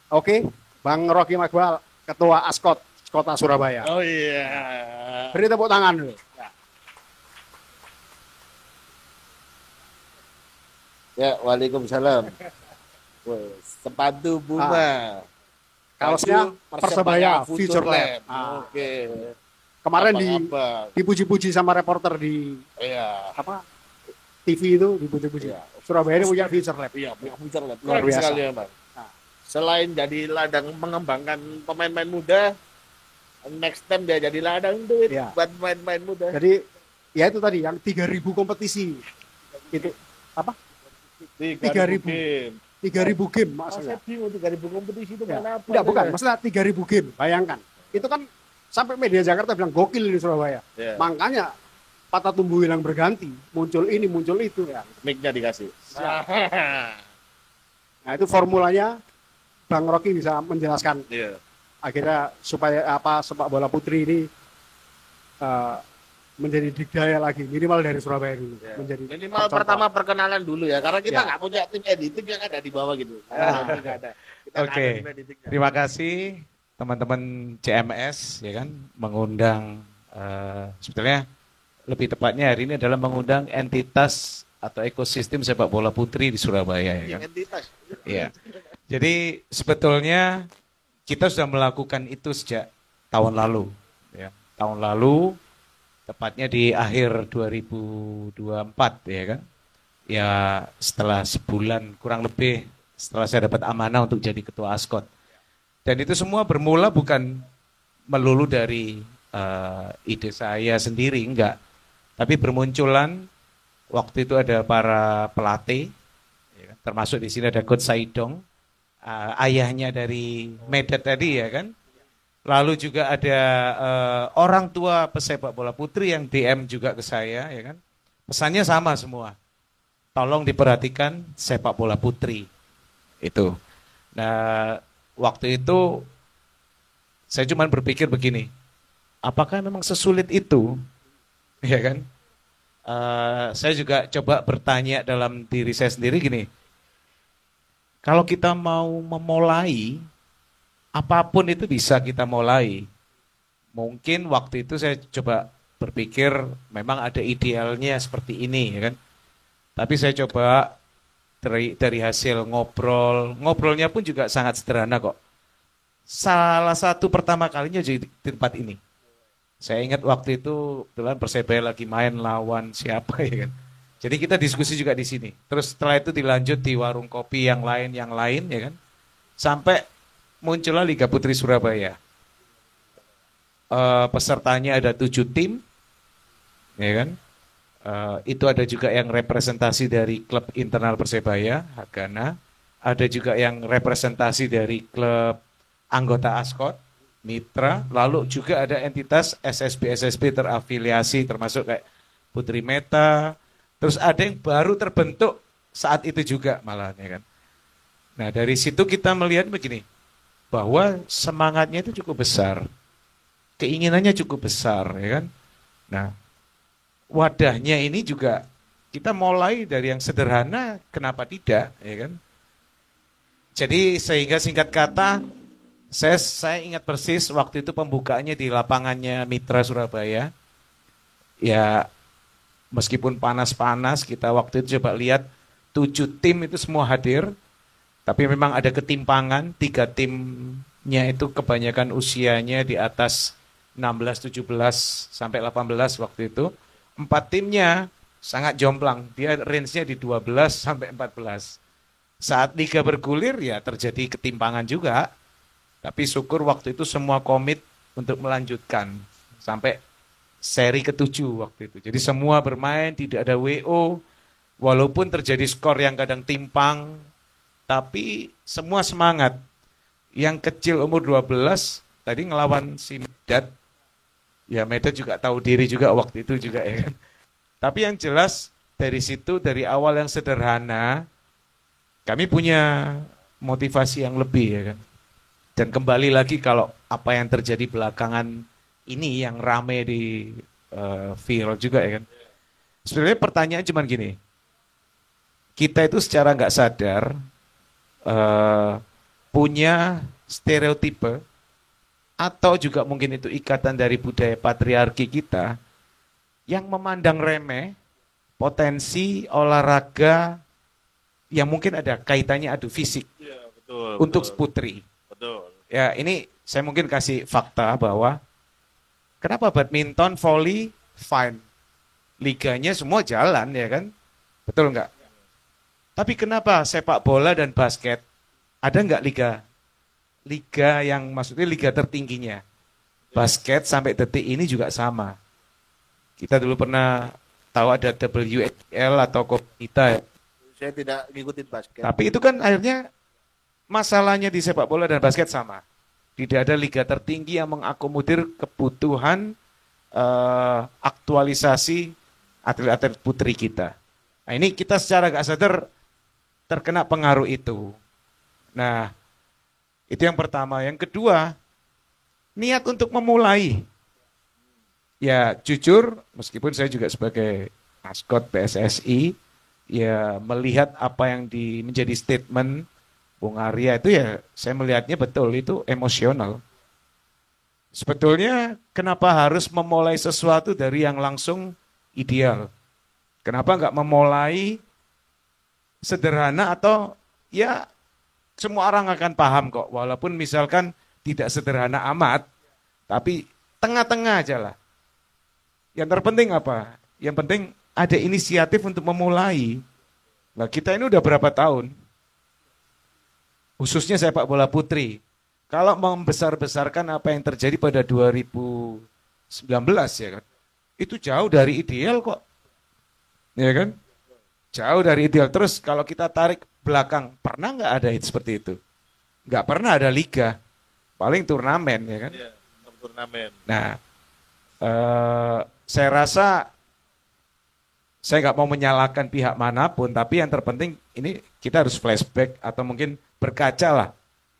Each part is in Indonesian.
Oke, Bang Rocky Magbal, Ketua Askot Kota Surabaya. Oh iya. Beri tepuk tangan dulu. Ya, waalaikumsalam. Sepatu Puma. Kaosnya Persebaya Future Lab. Oke. Kemarin dipuji-puji sama reporter di TV itu dipuji-puji. Iya. Surabaya ini punya Future Lab. Iya, punya Future Lab. Luar biasa. Sekali ya, Bang. Selain jadi ladang mengembangkan pemain-pemain muda, next time dia jadi ladang duit buat pemain-pemain muda. Jadi ya itu tadi yang 3.000 kompetisi. Itu apa? 3.000 game maksudnya. Saya bingung 3.000 kompetisi itu mana apa? Enggak, bukan. Maksudnya 3.000 game. Bayangkan. Itu kan sampai media Jakarta bilang gokil di Surabaya. Yeah. Makanya patah tumbuh hilang berganti. Muncul ini, muncul itu. Ya. Mic-nya dikasih. Nah itu formulanya Bang Rocky bisa menjelaskan. Yeah. Akhirnya supaya sepak bola putri ini menjadi digdaya lagi, minimal dari Surabaya dulu. Yeah. Menjadi minimal pertama perkenalan dulu ya, karena kita nggak punya tim editing yang ada di bawah gitu. Oke. Terima kasih teman-teman CMS ya kan mengundang sebetulnya lebih tepatnya hari ini adalah mengundang entitas atau ekosistem sepak bola putri di Surabaya ya kan. Entitas. Iya. Jadi sebetulnya kita sudah melakukan itu sejak tahun lalu ya. Tahun lalu tepatnya di akhir 2024 ya kan. Ya setelah sebulan kurang lebih setelah saya dapat amanah untuk jadi ketua Askot. Dan itu semua bermula bukan melulu dari ide saya sendiri, enggak. Tapi bermunculan waktu itu ada para pelatih, ya kan? Termasuk di sini ada Coach Saidong, ayahnya dari Medan tadi ya kan. Lalu juga ada orang tua pesepak bola putri yang DM juga ke saya ya kan. Pesannya sama semua. Tolong diperhatikan sepak bola putri. Itu. Nah, waktu itu saya cuma berpikir begini. Apakah memang sesulit itu? Ya kan? Saya juga coba bertanya dalam diri saya sendiri gini. Kalau kita mau memulai apapun itu bisa kita mulai. Mungkin waktu itu saya coba berpikir memang ada idealnya seperti ini ya kan. Tapi saya coba dari hasil ngobrolnya pun juga sangat sederhana kok. Salah satu pertama kalinya jadi di tempat ini. Saya ingat waktu itu kebetulan Persebaya lagi main lawan siapa ya kan. Jadi kita diskusi juga di sini. Terus setelah itu dilanjut di warung kopi yang lain ya kan. Sampai muncullah Liga Putri Surabaya. Pesertanya ada 7 tim, ya kan? Itu ada juga yang representasi dari klub internal Persebaya, Hagana. Ada juga yang representasi dari klub anggota Askot, Mitra. Lalu juga ada entitas SSB terafiliasi, termasuk kayak Putri Meta. Terus ada yang baru terbentuk saat itu juga malah, ya kan? Nah dari situ kita melihat begini. Bahwa semangatnya itu cukup besar, keinginannya cukup besar, ya kan? Nah, wadahnya ini juga kita mulai dari yang sederhana, kenapa tidak, ya kan? Jadi sehingga singkat kata, saya ingat persis waktu itu pembukaannya di lapangannya Mitra Surabaya. Ya, meskipun panas-panas, kita waktu itu coba lihat 7 tim itu semua hadir. Tapi memang ada ketimpangan, 3 timnya itu kebanyakan usianya di atas 16, 17, sampai 18 waktu itu. 4 timnya sangat jomplang, dia range-nya di 12 sampai 14. Saat liga bergulir ya terjadi ketimpangan juga. Tapi syukur waktu itu semua komit untuk melanjutkan sampai seri ke-7 waktu itu. Jadi semua bermain, tidak ada WO, walaupun terjadi skor yang kadang timpang, tapi semua semangat. Yang kecil umur 12 tadi ngelawan si Medan. Ya Medan juga tahu diri juga waktu itu juga ya kan. Tapi yang jelas dari situ dari awal yang sederhana kami punya motivasi yang lebih ya kan. Dan kembali lagi kalau apa yang terjadi belakangan ini yang rame di viral juga ya kan. Sebenarnya pertanyaan cuma gini, kita itu secara nggak sadar punya stereotipe atau juga mungkin itu ikatan dari budaya patriarki kita yang memandang remeh potensi olahraga yang mungkin ada kaitannya adu fisik untuk putri. Betul. Ya ini saya mungkin kasih fakta bahwa kenapa badminton, volley, fine. Liganya semua jalan ya kan? Betul nggak? Tapi kenapa sepak bola dan basket ada nggak liga? Liga yang maksudnya liga tertingginya. Basket sampai detik ini juga sama. Kita dulu pernah tahu ada WNBL atau kita. Saya tidak ngikutin basket. Tapi itu kan akhirnya masalahnya di sepak bola dan basket sama. Tidak ada liga tertinggi yang mengakomodir kebutuhan aktualisasi atlet-atlet putri kita. Nah ini kita secara gak sadar terkena pengaruh itu. Nah itu yang pertama. Yang kedua, niat untuk memulai. Ya jujur, meskipun saya juga sebagai maskot PSSI, ya melihat apa yang menjadi statement Bung Arya itu ya saya melihatnya betul itu emosional. Sebetulnya kenapa harus memulai sesuatu dari yang langsung ideal? Kenapa nggak memulai sederhana atau ya semua orang akan paham kok. Walaupun misalkan tidak sederhana amat, tapi tengah-tengah aja lah. Yang terpenting apa? Yang penting ada inisiatif untuk memulai. Nah kita ini udah berapa tahun? Khususnya sepak bola putri. Kalau membesar-besarkan apa yang terjadi pada 2019 ya kan. Itu jauh dari ideal kok. Ya kan? Jauh dari ideal. Terus kalau kita tarik belakang, pernah nggak ada seperti itu? Nggak pernah ada liga. Paling turnamen ya kan? Iya, turnamen. Nah, saya rasa saya nggak mau menyalahkan pihak manapun, tapi yang terpenting ini kita harus flashback atau mungkin berkaca lah.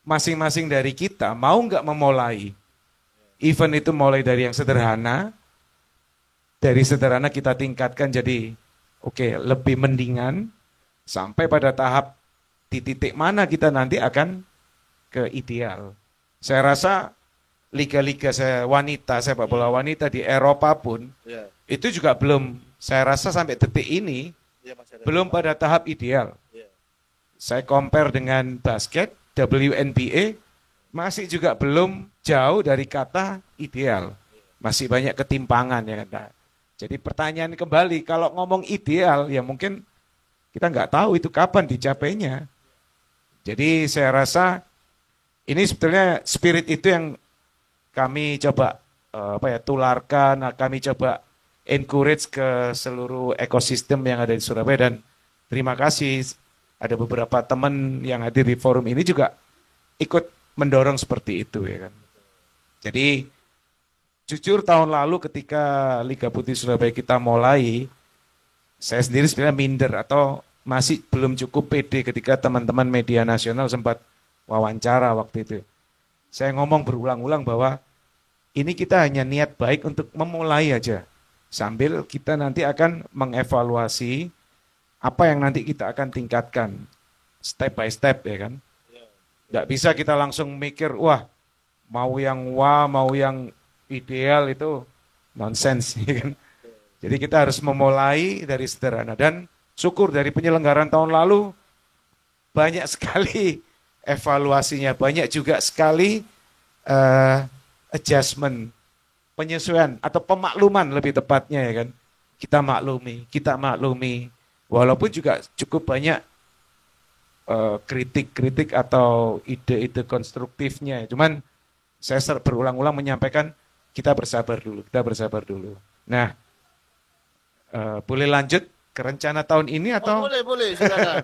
Masing-masing dari kita mau nggak memulai event itu mulai dari yang sederhana, dari sederhana kita tingkatkan jadi lebih mendingan, sampai pada tahap di titik mana kita nanti akan ke ideal. Saya rasa liga-liga wanita, sepak bola wanita di Eropa pun, itu juga belum, saya rasa sampai detik ini, belum pada tahap ideal. Saya compare dengan basket, WNBA, masih juga belum jauh dari kata ideal. Masih banyak ketimpangan ya kan. Jadi pertanyaan kembali, kalau ngomong ideal, ya mungkin kita nggak tahu itu kapan dicapainya. Jadi saya rasa ini sebetulnya spirit itu yang kami coba tularkan, kami coba encourage ke seluruh ekosistem yang ada di Surabaya. Dan terima kasih ada beberapa teman yang hadir di forum ini juga ikut mendorong seperti itu ya kan. Jadi jujur tahun lalu ketika Liga Putri Surabaya kita mulai, saya sendiri sebenarnya minder atau masih belum cukup pede ketika teman-teman media nasional sempat wawancara waktu itu. Saya ngomong berulang-ulang bahwa ini kita hanya niat baik untuk memulai aja. Sambil kita nanti akan mengevaluasi apa yang nanti kita akan tingkatkan step by step ya kan. Nggak bisa kita langsung mikir, mau yang ideal itu nonsens ya kan. Jadi kita harus memulai dari sederhana dan syukur dari penyelenggaraan tahun lalu banyak sekali evaluasinya, banyak juga sekali adjustment, penyesuaian atau pemakluman lebih tepatnya ya kan. Kita maklumi. Walaupun juga cukup banyak kritik-kritik atau ide-ide konstruktifnya. Cuman saya berulang-ulang menyampaikan kita bersabar dulu. Nah, boleh lanjut ke rencana tahun ini atau? Boleh, silakan.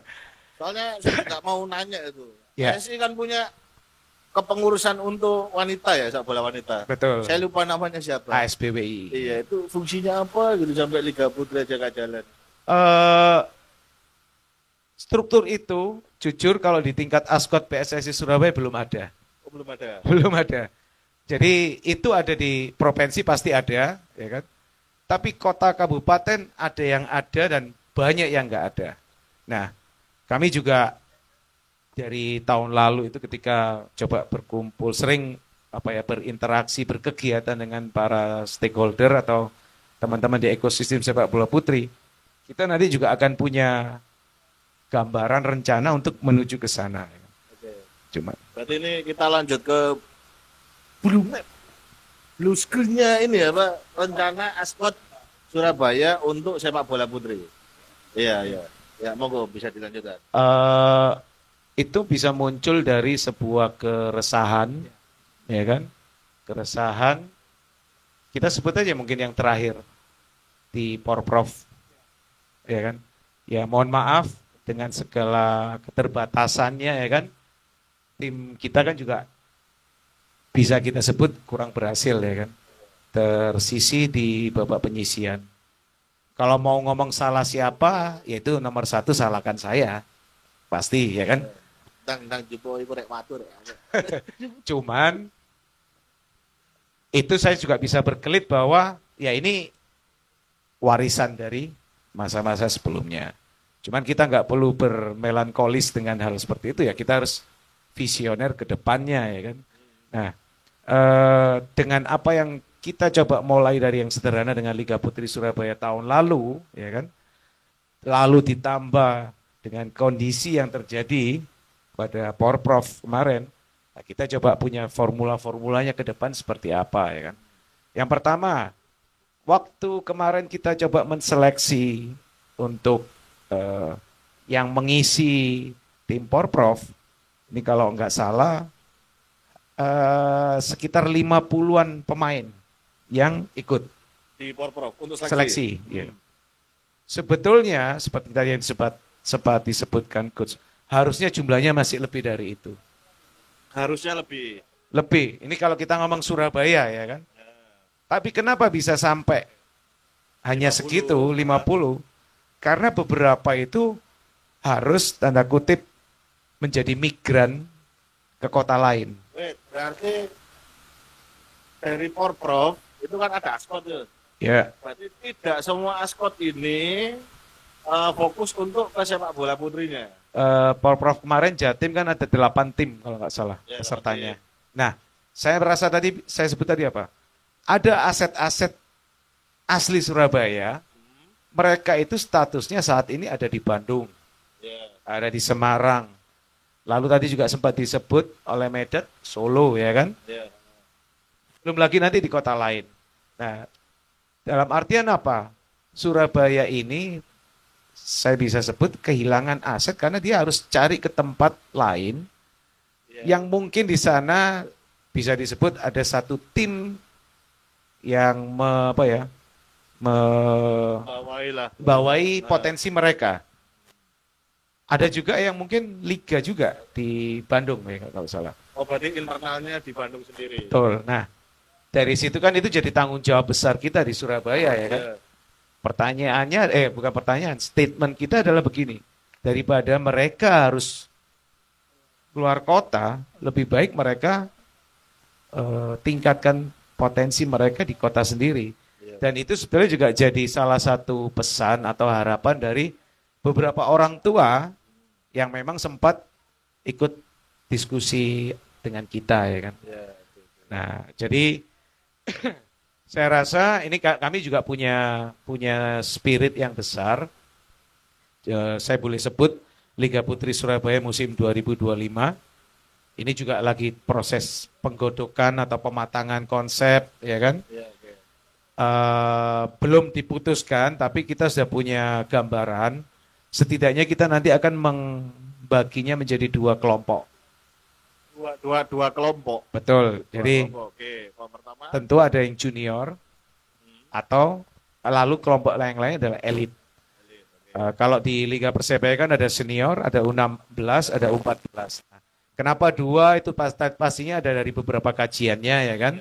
Soalnya saya nggak mau nanya itu. Ya. Saya sih kan punya kepengurusan untuk wanita ya, sepak bola wanita. Betul. Saya lupa namanya siapa. ASBWI. Iya, itu fungsinya apa gitu sampai Liga Putri aja nggak jalan. Struktur itu jujur kalau di tingkat Askot PSSI Surabaya belum ada. Belum ada. Jadi itu ada di provinsi pasti ada, ya kan. Tapi kota kabupaten ada yang ada dan banyak yang nggak ada. Nah, kami juga dari tahun lalu itu ketika coba berkumpul, sering berinteraksi, berkegiatan dengan para stakeholder atau teman-teman di ekosistem sepak bola putri, kita nanti juga akan punya gambaran rencana untuk menuju ke sana. Cuma. Berarti ini kita lanjut ke blue map, blue screen-nya ini ya Pak, rencana ASKOT Surabaya untuk sepak bola putri. Iya. Ya, monggo bisa dilanjutkan. Itu bisa muncul dari sebuah keresahan, ya kan? Keresahan, kita sebut aja mungkin yang terakhir di Porprov, ya kan? Ya mohon maaf dengan segala keterbatasannya, ya kan? Tim kita kan juga bisa kita sebut kurang berhasil, ya kan? Tersisi di babak penyisian. Kalau mau ngomong salah siapa, yaitu nomor 1 salahkan saya, pasti, ya kan? Cuman itu saya juga bisa berkelit bahwa ya ini warisan dari masa-masa sebelumnya. Cuman kita nggak perlu bermelankolis dengan hal seperti itu ya. Kita harus visioner ke depannya, ya kan. Nah, dengan apa yang kita coba mulai dari yang sederhana dengan Liga Putri Surabaya tahun lalu, ya kan. Lalu ditambah dengan kondisi yang terjadi pada Porprov kemarin, nah kita coba punya formula-formulanya ke depan seperti apa, ya kan. Yang pertama, waktu kemarin kita coba menseleksi untuk yang mengisi tim Porprov, ini kalau nggak salah sekitar 50-an pemain yang ikut di Porprov untuk seleksi. Ya. Sebetulnya seperti tadi yang sempat disebutkan Coach, harusnya jumlahnya masih lebih dari itu. Harusnya lebih. Lebih. Ini kalau kita ngomong Surabaya, ya kan. Ya. Tapi kenapa bisa sampai hanya 50, segitu, 50? Karena beberapa itu harus tanda kutip menjadi migran ke kota lain. Berarti dari Porprov itu kan ada ASKOT ya. Ya. Berarti tidak semua ASKOT ini fokus untuk ke sepak bola putrinya. Porprov kemarin Jatim kan ada 8 tim kalau nggak salah pesertanya. Nah, saya merasa tadi, saya sebut tadi apa? Ada aset-aset asli Surabaya, mereka itu statusnya saat ini ada di Bandung, ada di Semarang. Lalu tadi juga sempat disebut oleh Medet, Solo, ya kan? Belum lagi nanti di kota lain. Nah, dalam artian apa? Surabaya ini saya bisa sebut kehilangan aset karena dia harus cari ke tempat lain yang mungkin di sana bisa disebut ada satu tim yang membawai potensi mereka. Ada juga yang mungkin liga juga di Bandung ya kalau salah. Oh, berarti internalnya di Bandung sendiri. Betul. Nah, dari situ kan itu jadi tanggung jawab besar kita di Surabaya, ya kan. Pertanyaannya, bukan pertanyaan, statement kita adalah begini, daripada mereka harus keluar kota, lebih baik mereka tingkatkan potensi mereka di kota sendiri. Dan itu sebenarnya juga jadi salah satu pesan atau harapan dari beberapa orang tua yang memang sempat ikut diskusi dengan kita, ya kan. Nah, jadi saya rasa ini kami juga punya spirit yang besar. Saya boleh sebut Liga Putri Surabaya musim 2025. Ini juga lagi proses penggodokan atau pematangan konsep, ya kan? Belum diputuskan, tapi kita sudah punya gambaran. Setidaknya kita nanti akan membaginya menjadi 2 kelompok. Dua kelompok. Betul. Jadi pertama, tentu ada yang junior atau lalu kelompok lain-lain adalah elit. Kalau di Liga Persebaya kan ada senior, ada U16, ada U14. Nah, kenapa 2 itu pastinya ada dari beberapa kajiannya, ya kan?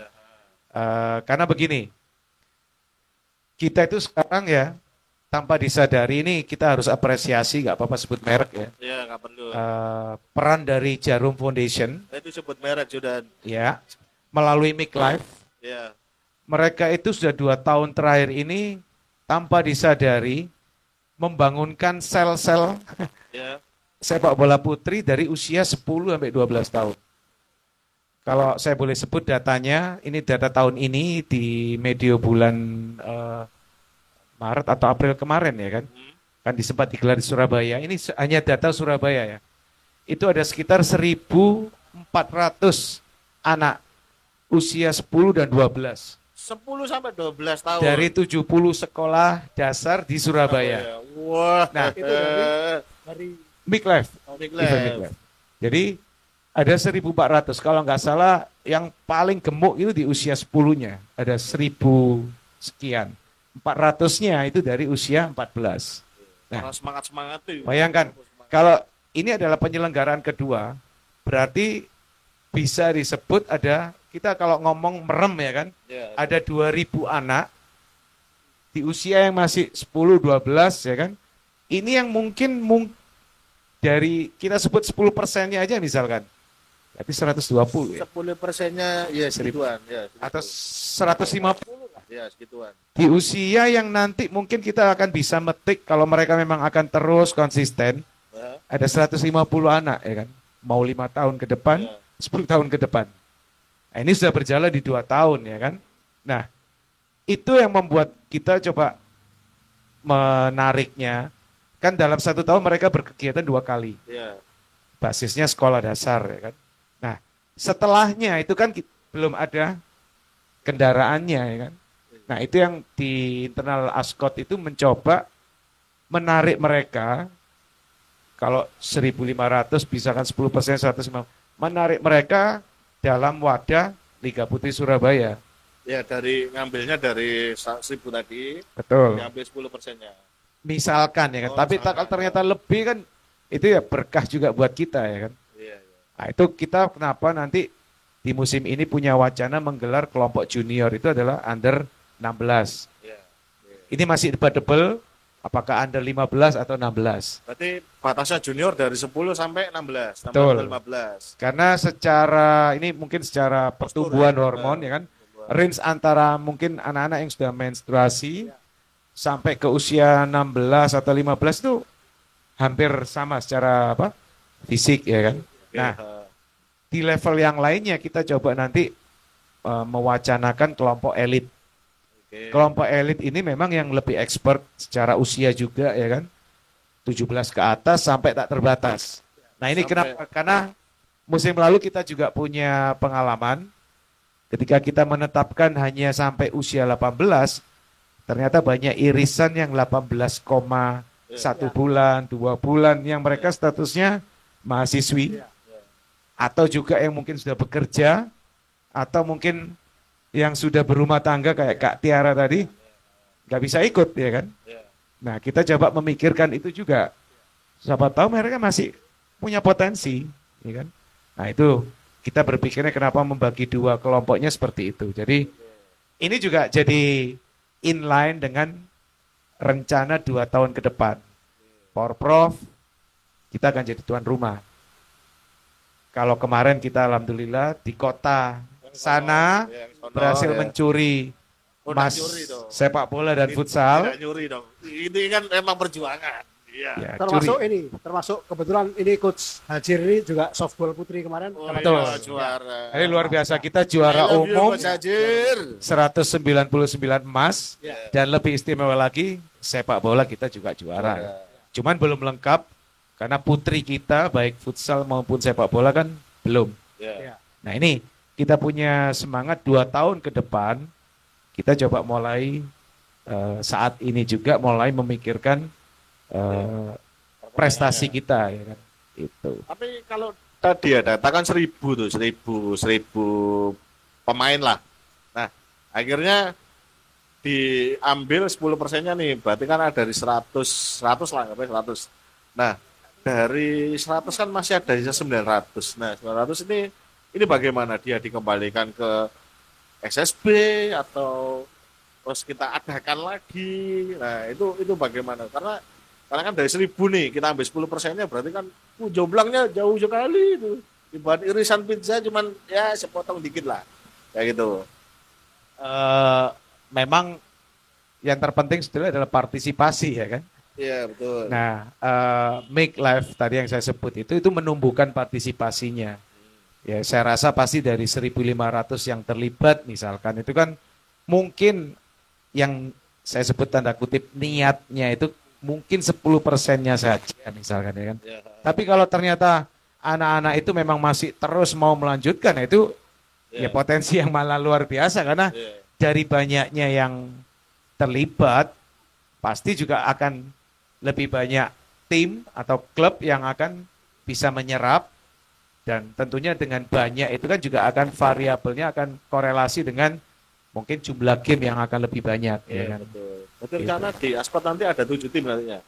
Karena begini, kita itu sekarang ya tanpa disadari ini kita harus apresiasi, nggak apa-apa sebut merek ya. Iya, nggak perlu. Peran dari Jarum Foundation. Itu sebut merek sudah. Ya, melalui Mic Life. Ya. mereka itu sudah 2 tahun terakhir ini tanpa disadari membangunkan sel-sel Ya. sepak bola putri dari usia 10 sampai 12 tahun. Kalau saya boleh sebut datanya, ini data tahun ini di medio bulan Maret atau April kemarin ya kan. Kan sempat digelar di Surabaya. Ini hanya data Surabaya ya. Itu ada sekitar 1.400 anak usia 10 dan 12 10 sampai 12 tahun. dari 70 sekolah dasar di Surabaya. Wah, Itu dari Miklev. Miklev. Jadi ada 1.400. Kalau nggak salah yang paling gemuk itu di usia 10-nya. Ada 1.000 sekian. 400-nya itu dari usia 14. Nah, semangat tuh. bayangkan, kalau ini adalah penyelenggaraan kedua, berarti bisa disebut ada, kita kalau ngomong merem ya kan, Ya. ada 2.000 anak di usia yang masih 10-12 ya kan. Ini yang mungkin dari kita sebut 10%-nya aja misalkan. Berarti 120 ya. 10%-nya ya segituan, ya. Atau 150 Ya, segituan. di usia yang nanti mungkin kita akan bisa metik kalau mereka memang akan terus konsisten. Ya. Ada 150 anak ya kan. Mau 5 tahun ke depan, Ya. 10 tahun ke depan. Nah, ini sudah berjalan di 2 tahun ya kan. Nah, itu yang membuat kita coba menariknya. Kan dalam 1 tahun mereka berkegiatan 2 kali. Ya. Basisnya sekolah dasar ya kan. Nah, setelahnya itu kan belum ada kendaraannya ya kan. Nah, itu yang di internal Ascot itu mencoba menarik mereka, kalau 1.500 bisa kan 10% 150, menarik mereka dalam wadah Liga Putri Surabaya. Ya, ngambilnya dari 1.000 tadi, Betul. ngambil 10%-nya. Misalkan ya kan, tapi kalau ternyata lebih kan itu ya berkah juga buat kita ya kan. Iya, iya. Nah, itu kita kenapa nanti di musim ini punya wacana menggelar kelompok junior itu adalah under 16. Iya. Ini masih debatable apakah under 15 atau 16. Berarti batasnya junior dari 10 sampai 16, Betul. 15. Karena secara ini mungkin secara pertumbuhan hormon ya kan, range antara mungkin anak-anak yang sudah menstruasi sampai ke usia 16 atau 15 itu hampir sama secara fisik ya kan. Nah, di level yang lainnya kita coba nanti mewacanakan kelompok elit. Kelompok elit ini memang yang lebih expert secara usia juga ya kan. 17 ke atas sampai tak terbatas. Nah, ini kenapa? Karena musim lalu kita juga punya pengalaman ketika kita menetapkan hanya sampai usia 18, ternyata banyak irisan yang 18,1 bulan, 2 bulan yang mereka statusnya mahasiswi atau juga yang mungkin sudah bekerja atau mungkin yang sudah berumah tangga kayak Kak Tiara tadi nggak bisa ikut ya kan. Nah, kita coba memikirkan itu juga. Siapa tahu mereka masih punya potensi, ya kan? Nah, itu kita berpikirnya kenapa membagi 2 kelompoknya seperti itu. Jadi ini juga jadi inline dengan rencana 2 tahun ke depan. Porprov kita akan jadi tuan rumah. Kalau kemarin kita alhamdulillah di kota sana berhasil mencuri emas sepak bola dan futsal. Tidak nyuri dong. Ini kan emang perjuangan. Iya. Ya, termasuk kebetulan ini coach Hajir ini juga softball putri kemarin. Betul. Juara. Ini luar biasa, kita juara umum Coach Hajir. 199 emas dan lebih istimewa lagi sepak bola kita juga juara. Cuman belum lengkap karena putri kita baik futsal maupun sepak bola kan belum. Nah, ini kita punya semangat 2 tahun ke depan. Kita coba mulai saat ini juga mulai memikirkan prestasi kita ya kan. Itu. Tapi kalau tadi ya datakan 1.000 tuh, 1.000 pemain lah. Nah, akhirnya diambil 10%-nya nih, berarti kan ada dari 100 lah, 100. Nah, dari 100 kan masih ada sisa 900. Nah, 900 ini bagaimana dia dikembalikan ke SSB atau terus kita adakan lagi. Nah, itu bagaimana? Karena kan dari 1.000 nih, kita ambil 10%-nya berarti kan jomblangnya jauh sekali itu. Dibanding irisan pizza cuman ya sepotong dikit lah. Kayak gitu. memang yang terpenting sebetulnya adalah partisipasi ya kan. Iya, betul. Nah, Make Life tadi yang saya sebut itu menumbuhkan partisipasinya. Ya, saya rasa pasti dari 1.500 yang terlibat misalkan itu kan mungkin yang saya sebut tanda kutip niatnya itu mungkin 10%-nya saja misalkan ya kan. Ya. Tapi kalau ternyata anak-anak itu memang masih terus mau melanjutkan itu ya potensi yang malah luar biasa karena dari banyaknya yang terlibat pasti juga akan lebih banyak tim atau klub yang akan bisa menyerap dan tentunya dengan banyak itu kan juga akan variabelnya akan korelasi dengan mungkin jumlah game yang akan lebih banyak ya kan. Betul. Betul Gitu. karena di Aspot nanti ada 7 tim nantinya.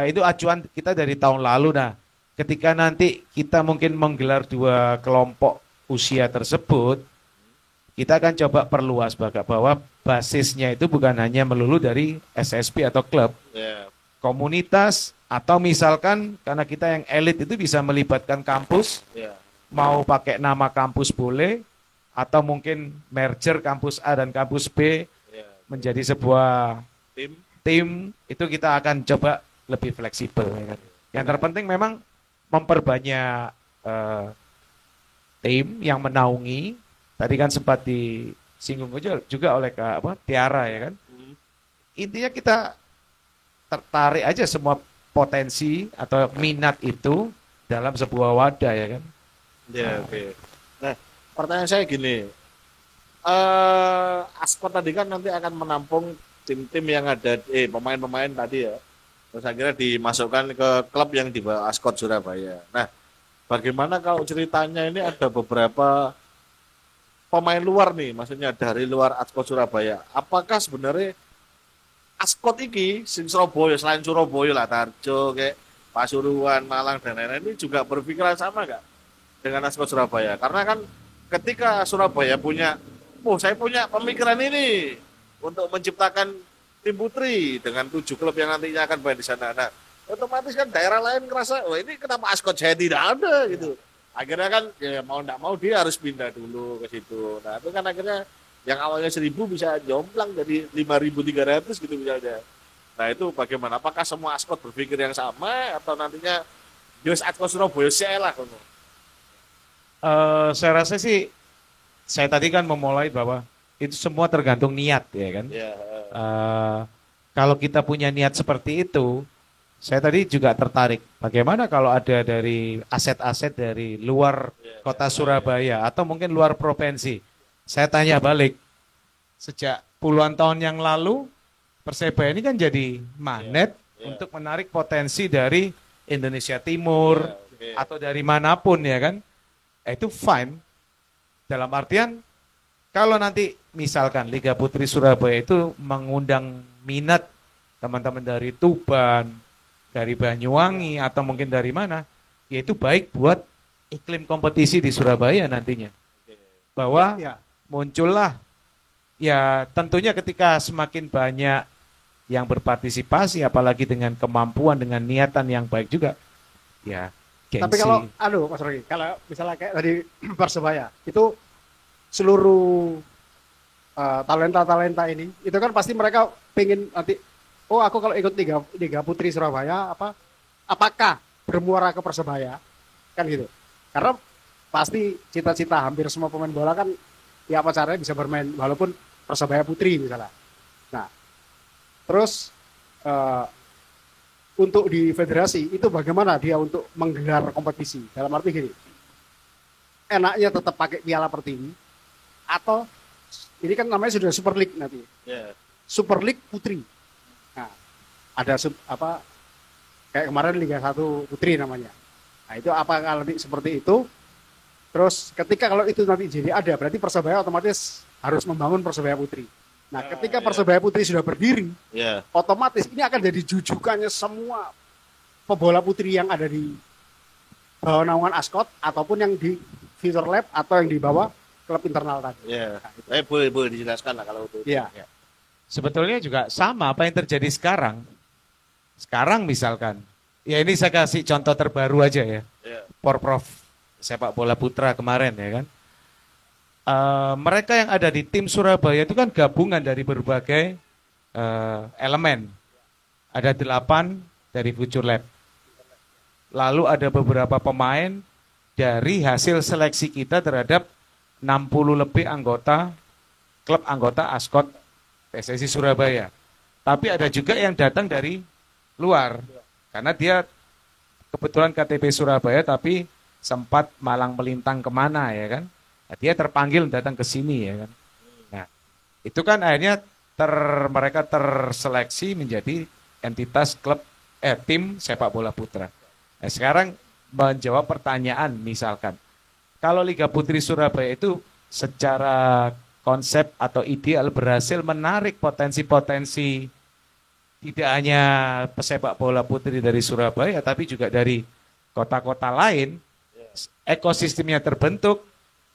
Itu acuan kita dari tahun lalu. Nah, ketika nanti kita mungkin menggelar 2 kelompok usia tersebut, kita akan coba perluas bahwa basisnya itu bukan hanya melulu dari SSP atau klub, komunitas atau misalkan karena kita yang elit itu bisa melibatkan kampus, mau pakai nama kampus boleh, atau mungkin merger kampus A dan kampus B menjadi sebuah tim itu kita akan coba lebih fleksibel. Ya kan? Yang terpenting memang memperbanyak tim yang menaungi. Tadi kan sempat disinggung juga oleh Tiara ya kan. Intinya kita tertarik aja semua potensi atau minat itu dalam sebuah wadah ya kan. Ya, oke. Nah, pertanyaan saya gini. Aspot tadi kan nanti akan menampung tim-tim yang ada pemain-pemain tadi ya. Terus akhirnya dimasukkan ke klub yang di bawah Ascot Surabaya. Nah, bagaimana kalau ceritanya ini ada beberapa pemain luar nih, maksudnya dari luar Ascot Surabaya. Apakah sebenarnya Ascot iki sing Surabaya selain Surabaya lah Tarjo kayak Pasuruan, Malang dan lain-lain ini juga berpikiran sama nggak dengan Ascot Surabaya? Karena kan ketika Surabaya punya saya punya pemikiran ini untuk menciptakan tim putri dengan 7 klub yang nantinya akan main di sana. Nah, otomatis kan daerah lain ngerasa, ini kenapa Ascot saya tidak ada gitu. Akhirnya kan ya mau tidak mau dia harus pindah dulu ke situ. Nah, itu kan akhirnya yang awalnya 1.000 bisa jomplang jadi 5.300 gitu misalnya. Nah, itu bagaimana? Apakah semua Ascot berpikir yang sama atau nantinya Yos Ascot Surabaya saya lah? Saya rasa sih saya tadi kan memulai bahwa itu semua tergantung niat ya kan. Kalau kita punya niat seperti itu, saya tadi juga tertarik. Bagaimana kalau ada dari aset-aset dari luar kota Surabaya atau mungkin luar provinsi? Saya tanya balik. Sejak puluhan tahun yang lalu, Persebaya ini kan jadi magnet untuk menarik potensi dari Indonesia Timur atau dari manapun ya kan. Itu fine. Dalam artian kalau nanti misalkan Liga Putri Surabaya itu mengundang minat teman-teman dari Tuban, dari Banyuwangi atau mungkin dari mana, ya itu baik buat iklim kompetisi di Surabaya nantinya. Bahwa muncullah ya tentunya ketika semakin banyak yang berpartisipasi apalagi dengan kemampuan dengan niatan yang baik juga. Ya gengsi. Tapi kalau Mas Rogi, kalau misalnya kayak tadi Persebaya itu seluruh talenta-talenta ini itu kan pasti mereka pengen nanti aku kalau ikut Liga Putri Surabaya apakah bermuara ke Persebaya kan gitu. Karena pasti cita-cita hampir semua pemain bola kan ya apa caranya bisa bermain walaupun Persebaya Putri misalnya. Nah, terus untuk di federasi itu bagaimana dia untuk menggelar kompetisi? Dalam arti gini, enaknya tetap pakai Piala Pertiwi atau ini kan namanya sudah Super League nanti. Super League Putri. Nah, ada kayak kemarin Liga 1 Putri namanya. Nah, itu apa kalau nanti seperti itu? Terus ketika kalau itu nanti jadi ada, berarti Persebaya otomatis harus membangun Persebaya Putri. Nah, ketika Persebaya Putri sudah berdiri, otomatis ini akan jadi jujukannya semua pebola putri yang ada di bawah naungan Ascot ataupun yang di Future Lab atau yang di bawah klub internal tadi. Nah, boleh dijelaskan lah kalau itu. Sebetulnya juga sama apa yang terjadi sekarang. Sekarang misalkan, ya ini saya kasih contoh terbaru aja ya. Porprov sepak bola putra kemarin ya kan. mereka yang ada di tim Surabaya itu kan gabungan dari berbagai elemen. Ada 8 dari Future Lab. Lalu ada beberapa pemain dari hasil seleksi kita terhadap 60 lebih anggota, klub anggota ASKOT PSSI Surabaya. Tapi ada juga yang datang dari luar. Karena dia kebetulan KTP Surabaya tapi sempat malang melintang kemana ya kan. Nah, dia terpanggil datang ke sini ya kan. Nah, itu kan akhirnya mereka terseleksi menjadi entitas klub tim sepak bola putra. Nah, sekarang menjawab pertanyaan misalkan, kalau Liga Putri Surabaya itu secara konsep atau ideal berhasil menarik potensi-potensi tidak hanya pesepak bola putri dari Surabaya, tapi juga dari kota-kota lain, ekosistemnya terbentuk,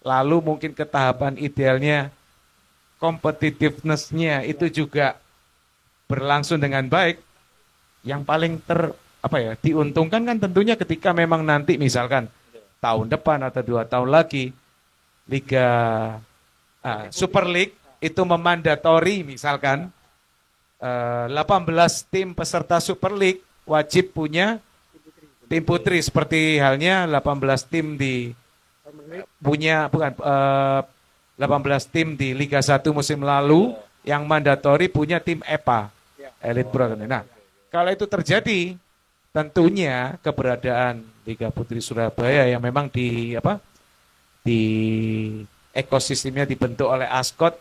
lalu mungkin ke tahapan idealnya, competitiveness-nya itu juga berlangsung dengan baik. Yang paling diuntungkan kan tentunya ketika memang nanti misalkan tahun depan atau 2 tahun lagi Liga Super League itu memandatori misalkan 18 tim peserta Super League wajib punya tim putri seperti halnya 18 tim di 18 tim di Liga 1 musim lalu yang mandatori punya tim EPA Elite Pro. Nah, kalau itu terjadi tentunya keberadaan Liga Putri Surabaya yang memang di ekosistemnya dibentuk oleh ASKOT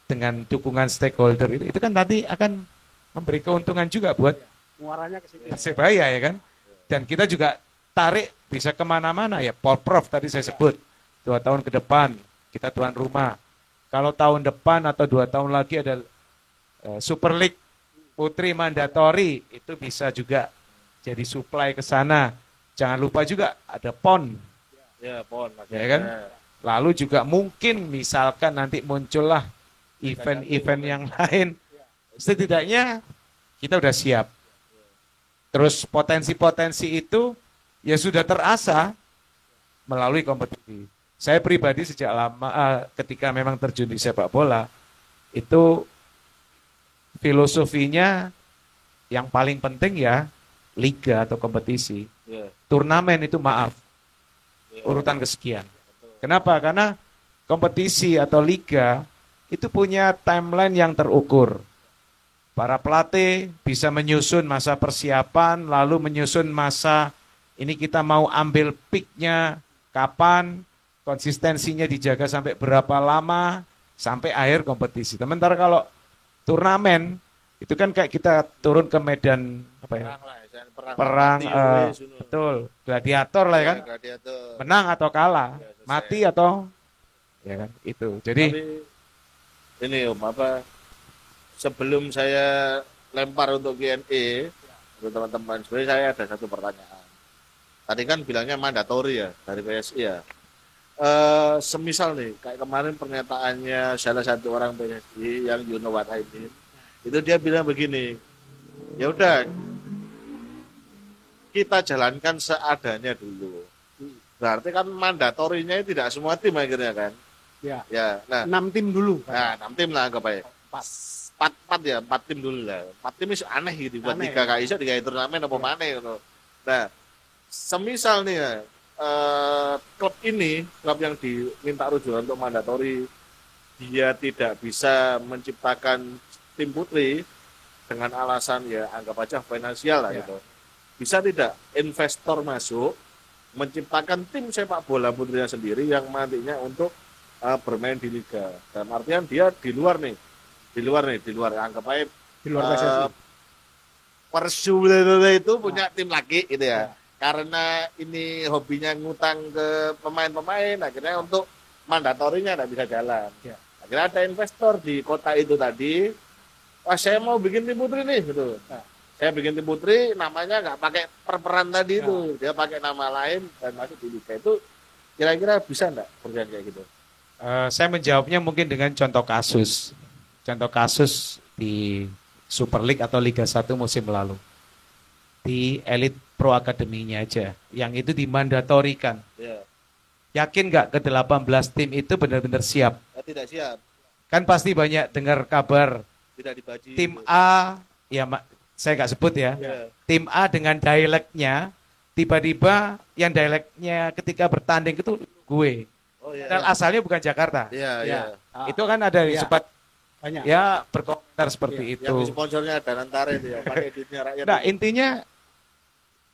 dengan dukungan stakeholder itu kan nanti akan memberi keuntungan juga buat muaranya ke sini. Persebaya ya kan. Dan kita juga tarik bisa kemana-mana ya. Porprov tadi saya sebut 2 tahun ke depan kita tuan rumah. Kalau tahun depan atau 2 tahun lagi ada Super League Putri mandatori itu bisa juga jadi supply ke sana. Jangan lupa juga ada PON. Ya, PON. Ya kan? Lalu juga mungkin misalkan nanti muncullah event-event yang lain. Setidaknya kita udah siap. Terus potensi-potensi itu ya sudah terasa melalui kompetisi. Saya pribadi sejak lama ketika memang terjun di sepak bola itu filosofinya yang paling penting ya liga atau kompetisi. Turnamen itu maaf. Urutan kesekian. Kenapa? Karena kompetisi atau liga itu punya timeline yang terukur. Para pelatih bisa menyusun masa persiapan, lalu menyusun masa ini kita mau ambil peaknya kapan, konsistensinya dijaga sampai berapa lama, sampai akhir kompetisi. Sementara kalau turnamen, itu kan kayak kita turun ke medan perang betul, gladiator lah ya kan, menang atau kalah, mati atau ya kan itu. Jadi ini sebelum saya lempar untuk Q&A untuk teman-teman, sebenarnya saya ada satu pertanyaan. Tadi kan bilangnya mandatori ya dari PSI ya. Semisal nih kayak kemarin pernyataannya salah satu orang PSI yang you know what I mean, itu dia bilang begini, ya udah kita jalankan seadanya dulu. Berarti kan mandatorinya tidak semua tim akhirnya kan. Ya. Nah, 6 tim dulu. Nah, 6 tim lah anggap aja. 4 tim dulu lah. 4 tim itu aneh gitu buat 3 kali iso 3 turnamen apa maneh ngono. Nah, semisal nih ya, klub yang diminta rujukan untuk mandatori dia tidak bisa menciptakan tim putri dengan alasan ya anggap aja finansial lah gitu. Bisa tidak investor masuk menciptakan tim sepak bola putrinya sendiri yang nantinya untuk bermain di liga. Dalam artian dia di luar anggap aja di luar PSSI. Persu itu punya tim lagi gitu ya. Karena ini hobinya ngutang ke pemain-pemain, akhirnya untuk mandatorinya tidak bisa jalan. Akhirnya ada investor di kota itu tadi, wah saya mau bikin tim putri nih gitu. Saya bikin tim putri, namanya nggak pakai perperan tadi itu, dia pakai nama lain dan masuk di liga itu. Kira-kira bisa nggak berjalan kayak gitu? Saya menjawabnya mungkin dengan contoh kasus. Contoh kasus di Super League atau Liga 1 musim lalu. Di Elite Pro Academy-nya aja, yang itu dimandatorikan. yakin nggak ke 18 tim itu benar-benar siap? Tidak siap, Kan pasti banyak dengar kabar tidak dibaji. tim A, ya saya nggak sebut ya, Ya. tim A dengan dialeknya, tiba-tiba yang dialeknya ketika bertanding itu gue. Oh iya. Padahal asalnya bukan Jakarta. Iya, Ya. iya. Itu kan ada yang Iya. sempat Banyak. ya berkomentar seperti itu. Yang sponsornya ada Nantara itu ya, pakai duitnya rakyat. Nah, itu. intinya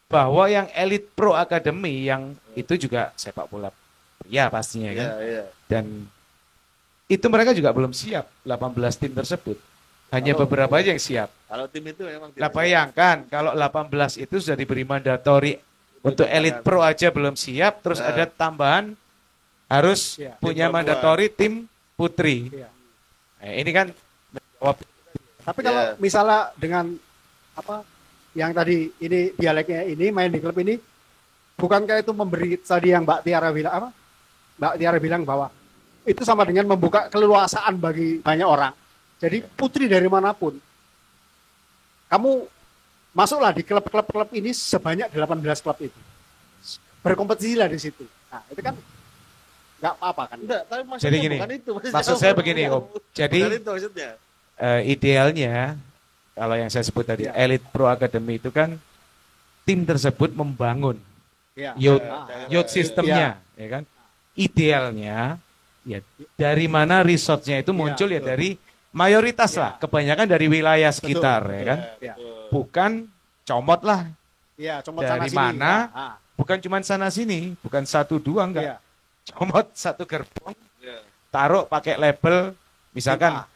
bahwa yang Elite Pro Academy yang itu juga sepak bola ya pastinya Iya, kan. iya. Dan itu mereka juga belum siap 18 tim tersebut. Hanya beberapa aja yang siap. Kalau tim itu memang Nah, tidak. bayangkan kalau 18 itu sudah diberi mandatori untuk Elite Pro aja belum siap, terus Nah. ada tambahan harus Iya. punya Tim perempuan. mandatori tim putri. Iya. Nah, ini kan menjawab. Tapi kalau Ya. misalnya dengan apa yang tadi ini dialeknya ini main di klub ini, bukankah itu memberi tadi yang Mbak Tiara bilang apa? Mbak Tiara bilang bahwa itu sama dengan membuka keleluasaan bagi banyak orang. Jadi putri dari manapun, kamu masuklah di klub-klub ini sebanyak 18 klub itu. Berkompetisilah di situ. Nah, itu kan nggak apa-apa kan? Enggak, tapi maksudnya Jadi gini, bukan itu. maksud saya begini, Om. Jadi Bukan itu maksudnya. idealnya kalau yang saya sebut tadi Ya. Elite Pro Academy itu kan tim tersebut membangun Ya. youth, daerah. youth sistemnya, ya kan? Idealnya ya dari mana resortnya itu muncul ya betul. dari mayoritas Ya. lah, kebanyakan dari wilayah sekitar, ya kan? Ya. Bukan comot lah, Iya, comot Dari sana sini. mana? Nah, bukan cuma sana sini, bukan satu dua enggak, iya. comot satu gerbong, Iya. taruh pakai label, misalkan Tim A.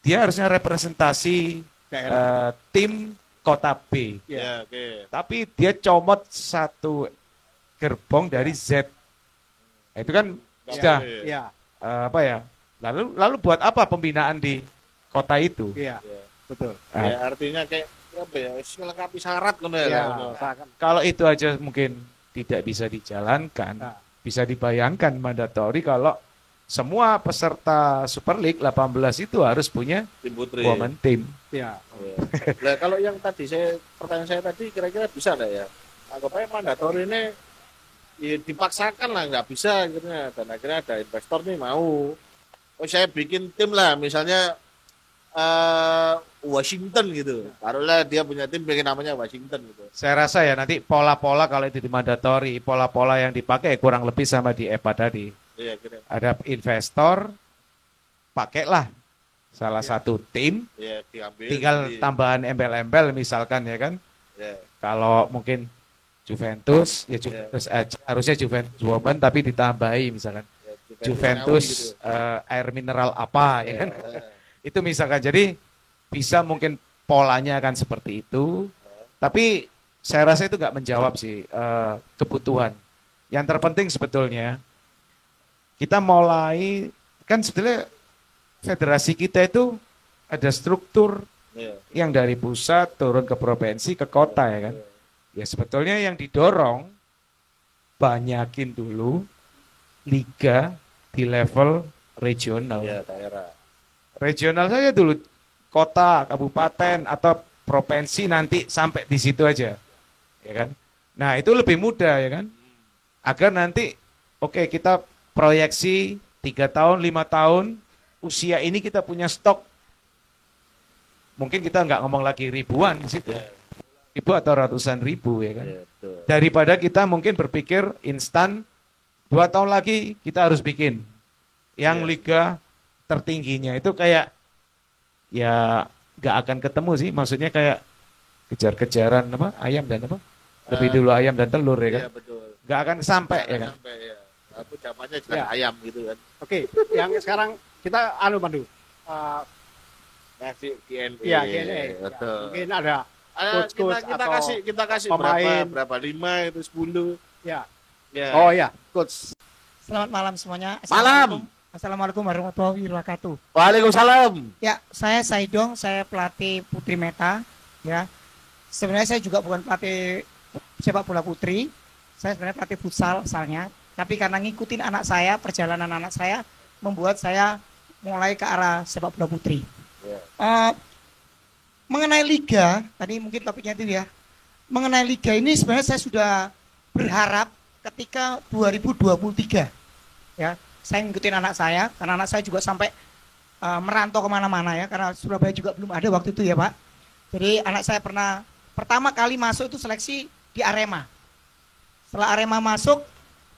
dia harusnya representasi Daerah. tim kota B. Iya, oke. Tapi dia comot satu gerbong dari Z. Nah, itu kan Nggak sudah boleh. Iya, apa ya? Lalu buat apa pembinaan di kota itu? iya, Iya. betul. Nah, Ya, artinya kayak apa ya? Melengkapi syarat kan ya. Iya, ngono. seakan. kalau itu aja mungkin tidak bisa dijalankan, Nah. bisa dibayangkan mandatori kalau semua peserta Super League 18 itu harus punya Tim putri. woman team. Iya. Iya. Nah, kalau yang tadi pertanyaan saya tadi kira-kira bisa nggak ya? Anggap aja mandatori ini ya dipaksakan lah, nggak bisa akhirnya. Dan akhirnya ada investor nih mau. Oh, saya bikin tim lah, misalnya Washington gitu. Taruhlah dia punya tim pengen namanya Washington gitu. Saya rasa ya nanti pola-pola kalau itu dimandatori, pola-pola yang dipakai kurang lebih sama di EPA tadi. Iya, kira. Ada investor, pakailah salah satu tim, Iya, diambil. tinggal di- tambahan embel-embel misalkan ya kan. Iya. Kalau mungkin Juventus, ya Juventus aja. Harusnya Juventus Woman tapi ditambahi misalkan Ya, Juventus gitu. air mineral apa ya kan. Iya. Itu misalkan jadi bisa mungkin polanya akan seperti itu. Tapi saya rasa itu nggak menjawab sih kebutuhan. Yang terpenting sebetulnya kita mulai kan sebetulnya federasi kita itu ada struktur Iya. yang dari pusat turun ke provinsi ke kota ya kan. Ya sebetulnya yang didorong banyakin dulu liga di level regional. Iya, daerah. Regional saja dulu kota, kabupaten atau provinsi nanti sampai di situ aja. Ya kan? Nah, itu lebih mudah ya kan? Agar nanti oke, kita proyeksi 3 tahun, 5 tahun usia ini kita punya stok. Mungkin kita nggak ngomong lagi ribuan di situ. Ribu atau ratusan ribu ya kan. Iya, betul. Daripada kita mungkin berpikir instan 2 tahun lagi kita harus bikin yang Iya. liga tertingginya itu kayak ya nggak akan ketemu sih, maksudnya kayak kejar-kejaran apa ayam dan apa lebih dulu ayam dan telur ya kan, Iya, betul. nggak akan sampai ya kan. Sampai ya. Aku zamannya juga Ya. ayam gitu kan. Oke, yang sekarang kita Pandu. Ngasih Q&A. Iya, Q&A. Ya, Betul. mungkin ada coach-coach kita atau kita kasih pemain. berapa 5 itu 10. ya. Ya. Oh ya, coach. Selamat malam semuanya. Malam. Assalamualaikum warahmatullahi wabarakatuh. Waalaikumsalam. Ya, saya Saidong, saya pelatih Putri Meta. Ya, sebenarnya saya juga bukan pelatih sepak bola putri. Saya sebenarnya pelatih futsal asalnya. Tapi karena ngikutin anak saya, perjalanan anak saya membuat saya mulai ke arah sepak bola putri. Ya. Mengenai liga, tadi mungkin topiknya itu ya. Mengenai liga ini sebenarnya saya sudah berharap ketika 2023 ya, saya ngikutin anak saya karena anak saya juga sampai merantau kemana-mana ya, karena Surabaya juga belum ada waktu itu ya Pak. Jadi anak saya pernah pertama kali masuk itu seleksi di Arema. Setelah Arema masuk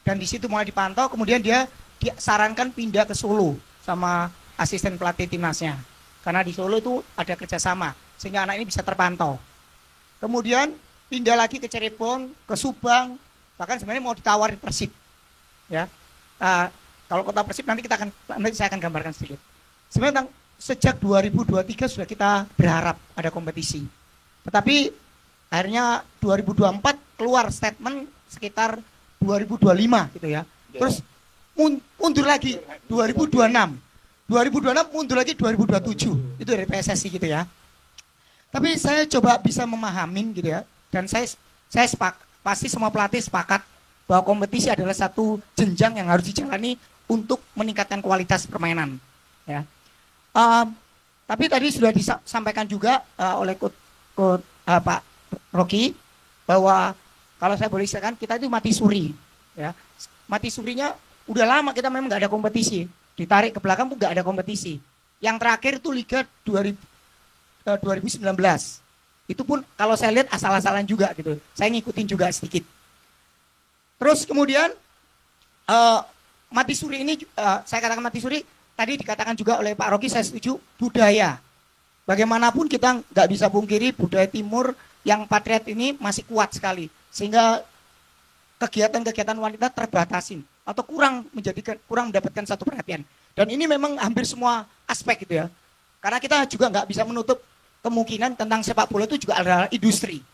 dan di situ mulai dipantau, kemudian dia disarankan pindah ke Solo sama asisten pelatih timnasnya. Karena di Solo itu ada kerjasama sehingga anak ini bisa terpantau. Kemudian pindah lagi ke Cirebon, ke Subang, bahkan sebenarnya mau ditawarin Persib. Ya, kalau kota Persib nanti saya akan gambarkan sedikit. Sebenarnya sejak 2023 sudah kita berharap ada kompetisi. Tetapi akhirnya 2024 keluar statement sekitar 2025 gitu ya. Terus mundur lagi 2026. 2026 mundur lagi 2027. Itu dari PSSI gitu ya. Tapi saya coba bisa memahamin gitu ya. Dan saya pasti semua pelatih sepakat bahwa kompetisi adalah satu jenjang yang harus dijalani untuk meningkatkan kualitas permainan ya. Tapi tadi sudah disampaikan juga oleh Pak Rocky bahwa kalau saya boleh istilahkan kita itu mati suri ya. Mati surinya udah lama kita memang nggak ada kompetisi, ditarik ke belakang pun nggak ada kompetisi. Yang terakhir itu Liga 2019 itu pun kalau saya lihat asal-asalan juga gitu, saya ngikutin juga sedikit. Terus kemudian mati suri ini saya katakan mati suri tadi dikatakan juga oleh Pak Rocky, saya setuju, budaya. Bagaimanapun kita nggak bisa pungkiri budaya timur yang patriot ini masih kuat sekali. Sehingga kegiatan-kegiatan wanita terbatasin atau kurang mendapatkan satu perhatian. Dan ini memang hampir semua aspek gitu ya. Karena kita juga nggak bisa menutup kemungkinan tentang sepak bola itu juga adalah industri.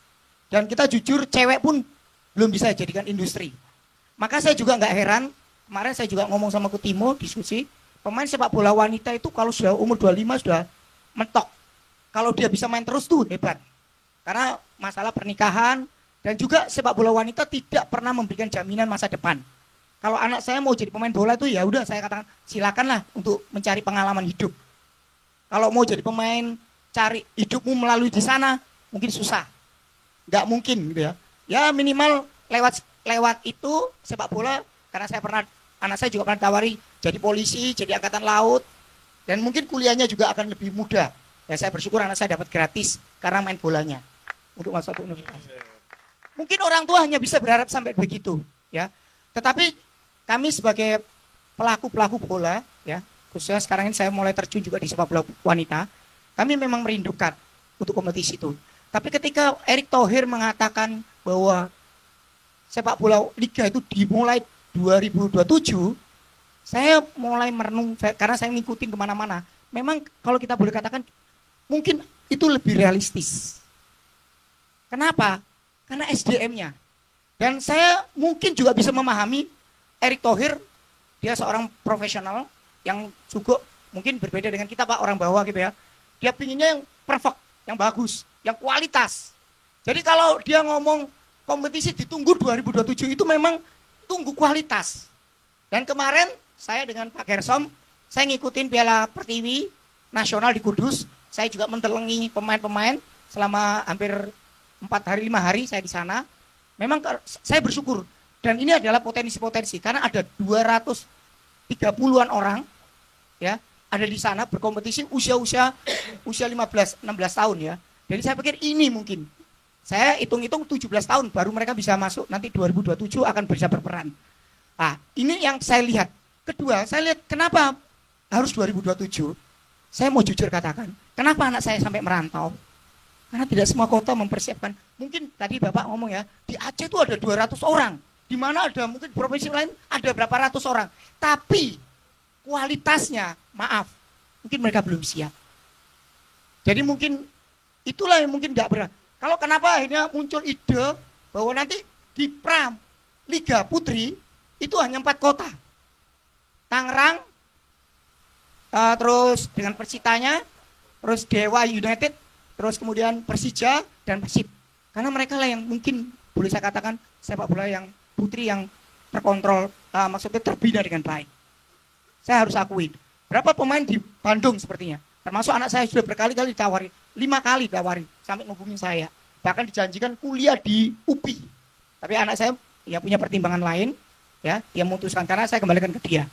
Dan kita jujur cewek pun belum bisa dijadikan industri. Maka saya juga nggak heran, kemarin saya juga ngomong sama Kutimo, diskusi, pemain sepak bola wanita itu kalau sudah umur 25 sudah mentok. Kalau dia bisa main terus tuh hebat. Karena masalah pernikahan dan juga sepak bola wanita tidak pernah memberikan jaminan masa depan. Kalau anak saya mau jadi pemain bola itu ya udah saya katakan silakanlah untuk mencari pengalaman hidup. Kalau mau jadi pemain cari hidupmu melalui di sana mungkin susah. Nggak mungkin gitu ya. Ya minimal lewat itu sepak bola, karena anak saya juga pernah tawari jadi polisi, jadi angkatan laut, dan mungkin kuliahnya juga akan lebih mudah. Ya saya bersyukur anak saya dapat gratis karena main bolanya untuk masuk ke universitas. Mungkin orang tua hanya bisa berharap sampai begitu, ya. Tetapi kami sebagai pelaku bola, ya, khususnya sekarang ini saya mulai terjun juga di sepak bola wanita, kami memang merindukan untuk kompetisi itu. Tapi ketika Erick Thohir mengatakan bahwa sepak bola liga itu dimulai 2027, saya mulai merenung karena saya ngikutin kemana-mana. Memang kalau kita boleh katakan mungkin itu lebih realistis. Kenapa? Karena SDM-nya. Dan saya mungkin juga bisa memahami Erick Thohir, dia seorang profesional yang juga mungkin berbeda dengan kita Pak, orang bawah gitu ya. Dia pinginnya yang perfect, yang bagus, yang kualitas. Jadi kalau dia ngomong kompetisi ditunggu 2027 itu memang tunggu kualitas. Dan kemarin saya dengan Pak Gersom, saya ngikutin Piala Pertiwi Nasional di Kudus. Saya juga mentelengi pemain-pemain selama hampir 4 hari, 5 hari saya di sana. Memang saya bersyukur. Dan ini adalah potensi-potensi. Karena ada 230-an orang ya ada di sana berkompetisi usia 15-16 tahun ya. Jadi saya pikir ini mungkin. Saya hitung-hitung 17 tahun baru mereka bisa masuk. Nanti 2027 akan bisa berperan. Nah, ini yang saya lihat. Kedua, saya lihat kenapa harus 2027. Saya mau jujur katakan, kenapa anak saya sampai merantau? Karena tidak semua kota mempersiapkan. Mungkin tadi Bapak ngomong ya, di Aceh itu ada 200 orang. Di mana ada mungkin provinsi lain ada berapa ratus orang. Tapi kualitasnya, maaf, mungkin mereka belum siap. Jadi mungkin itulah yang mungkin nggak berat. Kalau kenapa akhirnya muncul ide bahwa nanti di Pram Liga Putri itu hanya 4 kota. Tangerang, terus dengan Persitanya, terus Dewa United, terus kemudian Persija dan Persib. Karena mereka lah yang mungkin boleh saya katakan sepak bola yang putri yang terkontrol, maksudnya terbina dengan baik. Saya harus akui. Berapa pemain di Bandung sepertinya? Termasuk anak saya sudah berkali-kali ditawari, 5 kali ditawari sampai ngubungin saya. Bahkan dijanjikan kuliah di UPI. Tapi anak saya ya punya pertimbangan lain, ya dia memutuskan karena saya kembalikan ke dia.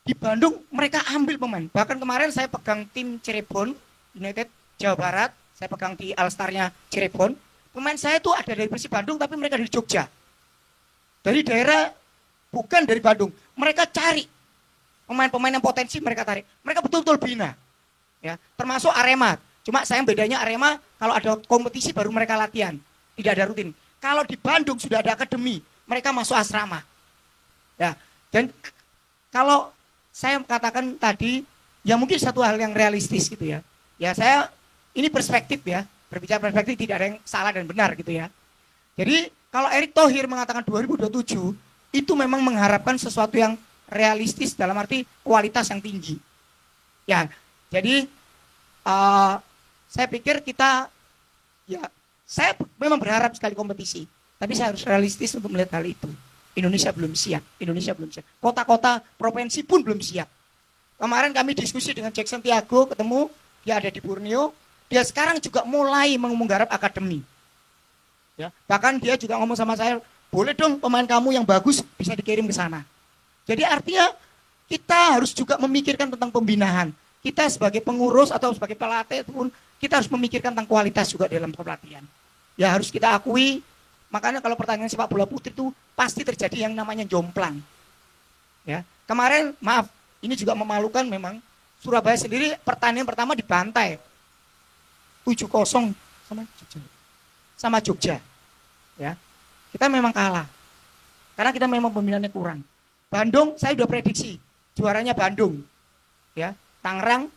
Di Bandung mereka ambil pemain. Bahkan kemarin saya pegang tim Cirebon United Jawa Barat, saya pegang di All-Star-nya Cirebon. Pemain saya itu ada dari Persib Bandung tapi mereka dari Jogja. Dari daerah bukan dari Bandung. Mereka cari pemain-pemain yang potensi mereka tarik. Mereka betul-betul bina. Ya, termasuk Arema. Cuma saya bedanya Arema kalau ada kompetisi baru mereka latihan. Tidak ada rutin. Kalau di Bandung sudah ada akademi, mereka masuk asrama. Ya, dan kalau saya katakan tadi, ya mungkin satu hal yang realistis gitu ya. Ya saya, ini perspektif ya. Berbicara perspektif tidak ada yang salah dan benar gitu ya. Jadi kalau Erick Thohir mengatakan 2027 itu memang mengharapkan sesuatu yang realistis dalam arti kualitas yang tinggi. Ya, jadi saya pikir kita ya saya memang berharap sekali kompetisi, tapi saya harus realistis untuk melihat hal itu. Indonesia belum siap. Kota-kota provinsi pun belum siap. Kemarin kami diskusi dengan Jackson Tiago, ketemu dia ada di Borneo. Dia sekarang juga mulai menggarap akademi. Ya, bahkan dia juga ngomong sama saya, boleh dong pemain kamu yang bagus bisa dikirim ke sana. Jadi artinya kita harus juga memikirkan tentang pembinaan. Kita sebagai pengurus atau sebagai pelatih pun kita harus memikirkan tentang kualitas juga dalam pelatihan. Ya harus kita akui, makanya kalau pertandingan sepak bola putri itu pasti terjadi yang namanya jomplang. Ya, kemarin maaf, ini juga memalukan memang. Surabaya sendiri pertandingan pertama dibantai 7-0 sama Jogja. Ya. Kita memang kalah. Karena kita memang pembinaannya kurang. Bandung saya udah prediksi juaranya Bandung. Ya, Tangerang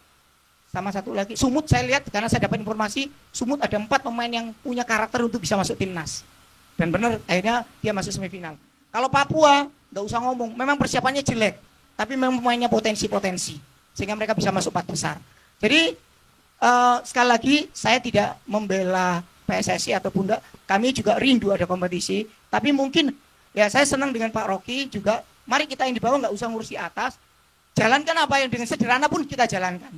sama satu lagi Sumut saya lihat karena saya dapat informasi Sumut ada 4 pemain yang punya karakter untuk bisa masuk timnas. Dan benar akhirnya dia masuk semifinal. Kalau Papua nggak usah ngomong, memang persiapannya jelek, tapi memang pemainnya potensi sehingga mereka bisa masuk 4 besar. Jadi sekali lagi saya tidak membela PSSI ataupun enggak, kami juga rindu ada kompetisi, tapi mungkin ya saya senang dengan Pak Rocky juga. Mari kita yang di bawah nggak usah ngurus di atas, jalankan apa yang dengan sederhana pun kita jalankan.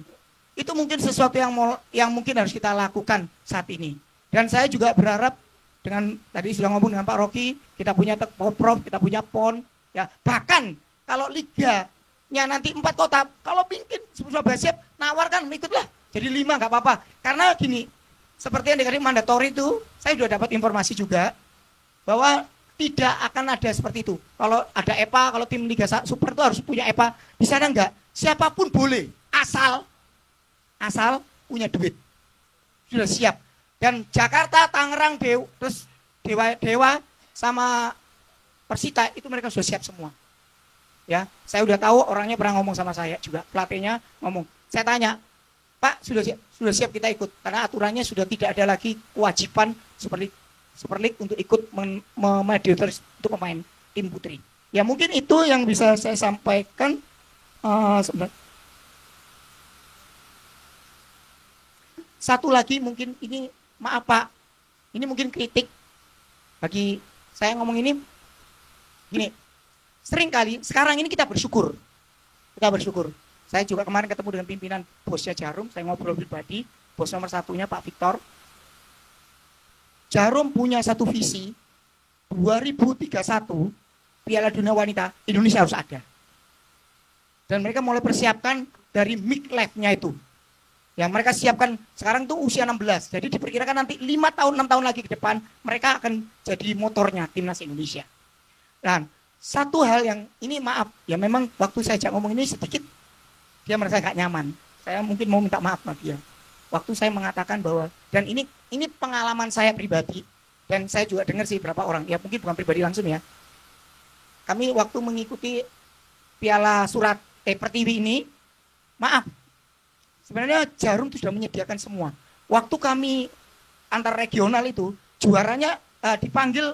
Itu mungkin sesuatu yang mungkin harus kita lakukan saat ini. Dan saya juga berharap dengan tadi sudah ngomong dengan Pak Rocky, kita punya Pemprov, kita punya PON, ya bahkan kalau liganya nanti 4 kota, kalau mungkin Surabaya siap nawarkan ikutlah. Jadi 5 nggak apa-apa. Karena gini, seperti yang dikatakan mandatori itu, saya sudah dapat informasi juga bahwa tidak akan ada seperti itu. Kalau ada EPA, kalau tim Liga Super itu harus punya EPA. Di sana enggak. Siapapun boleh, asal punya duit. Sudah siap. Dan Jakarta, Tangerang, terus Dewa sama Persita itu mereka sudah siap semua. Ya, saya udah tahu orangnya pernah ngomong sama saya juga. Pelatihnya ngomong. Saya tanya, Pak, sudah siap kita ikut karena aturannya sudah tidak ada lagi kewajiban Super League untuk ikut memediator untuk pemain tim putri. Ya mungkin itu yang bisa saya sampaikan. Satu lagi mungkin ini maaf Pak, ini mungkin kritik bagi saya ngomong ini. Gini, sering kali sekarang ini kita bersyukur. Saya juga kemarin ketemu dengan pimpinan bosnya Jarum, saya ngobrol pribadi, bos nomor 1-nya Pak Victor. Jarum punya satu visi, 2031 Piala Dunia Wanita Indonesia harus ada. Dan mereka mulai persiapkan dari mid life-nya itu. Yang mereka siapkan sekarang tuh usia 16. Jadi diperkirakan nanti 6 tahun lagi ke depan mereka akan jadi motornya timnas Indonesia. Dan satu hal yang ini maaf, ya memang waktu saya ajak ngomong ini sedikit dia merasa gak nyaman. Saya mungkin mau minta maaf sama dia. Waktu saya mengatakan bahwa, dan ini pengalaman saya pribadi, dan saya juga dengar sih beberapa orang, ya mungkin bukan pribadi langsung ya. Kami waktu mengikuti Piala Pertiwi ini, maaf, sebenarnya Jarum itu sudah menyediakan semua. Waktu kami antar regional itu, juaranya dipanggil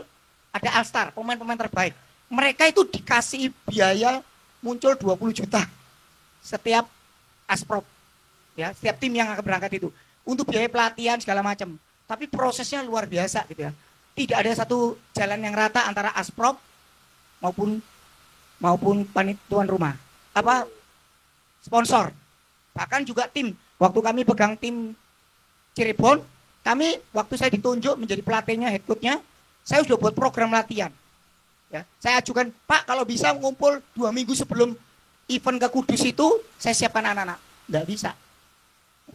ada All-Star, pemain-pemain terbaik. Mereka itu dikasih biaya muncul 20 juta. Setiap asprop, ya, setiap tim yang akan berangkat itu untuk biaya pelatihan segala macam. Tapi prosesnya luar biasa gitu ya. Tidak ada satu jalan yang rata antara asprop maupun tuan rumah. Sponsor. Bahkan juga tim. Waktu kami pegang tim Cirebon, waktu saya ditunjuk menjadi pelatihnya, head coach-nya, saya sudah buat program latihan. Ya, saya ajukan, Pak kalau bisa ngumpul 2 minggu sebelum event ke Kudus itu, saya siapkan anak-anak. Nggak bisa.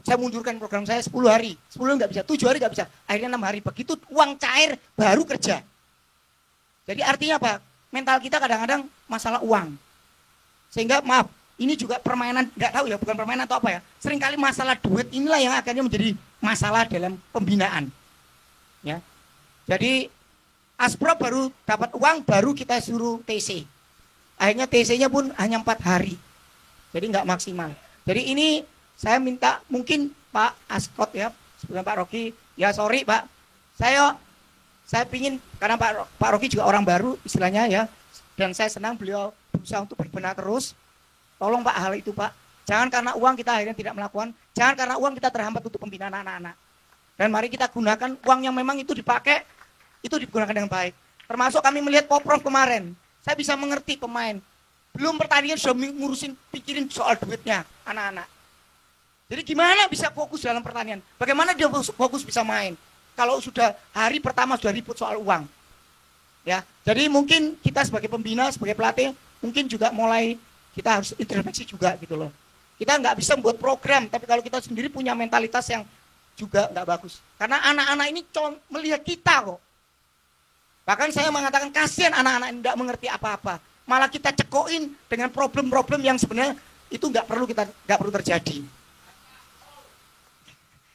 Saya mundurkan program saya 10 hari. 10 nggak bisa, 7 hari nggak bisa. Akhirnya 6 hari. Begitu uang cair, baru kerja. Jadi artinya apa? Mental kita kadang-kadang masalah uang. Sehingga maaf, ini juga permainan, nggak tahu ya, bukan permainan atau apa ya. Seringkali masalah duit inilah yang akhirnya menjadi masalah dalam pembinaan. Ya. Jadi Asprop baru dapat uang, baru kita suruh TC. Akhirnya TC-nya pun hanya 4 hari. Jadi nggak maksimal. Jadi ini saya minta mungkin Pak Askot ya, sebelum Pak Rocky, ya sorry Pak, saya pingin, karena Pak Rocky juga orang baru istilahnya ya, dan saya senang beliau berusaha untuk berbenah terus. Tolong Pak hal itu Pak, jangan karena uang kita akhirnya tidak melakukan, jangan karena uang kita terhambat untuk pembinaan anak-anak. Dan mari kita gunakan uang yang memang itu dipakai, itu digunakan dengan baik. Termasuk kami melihat Poprov kemarin, saya bisa mengerti pemain. Belum pertandingan sudah ngurusin, pikirin soal duitnya anak-anak. Jadi gimana bisa fokus dalam pertandingan? Bagaimana dia fokus bisa main? Kalau sudah hari pertama sudah ribut soal uang. Ya, jadi mungkin kita sebagai pembina, sebagai pelatih, mungkin juga mulai kita harus introspeksi juga gitu loh. Kita nggak bisa membuat program, tapi kalau kita sendiri punya mentalitas yang juga nggak bagus. Karena anak-anak ini melihat kita kok. Bahkan saya mengatakan kasihan anak-anak yang tidak mengerti apa-apa. Malah kita cekoin dengan problem-problem yang sebenarnya itu nggak perlu terjadi.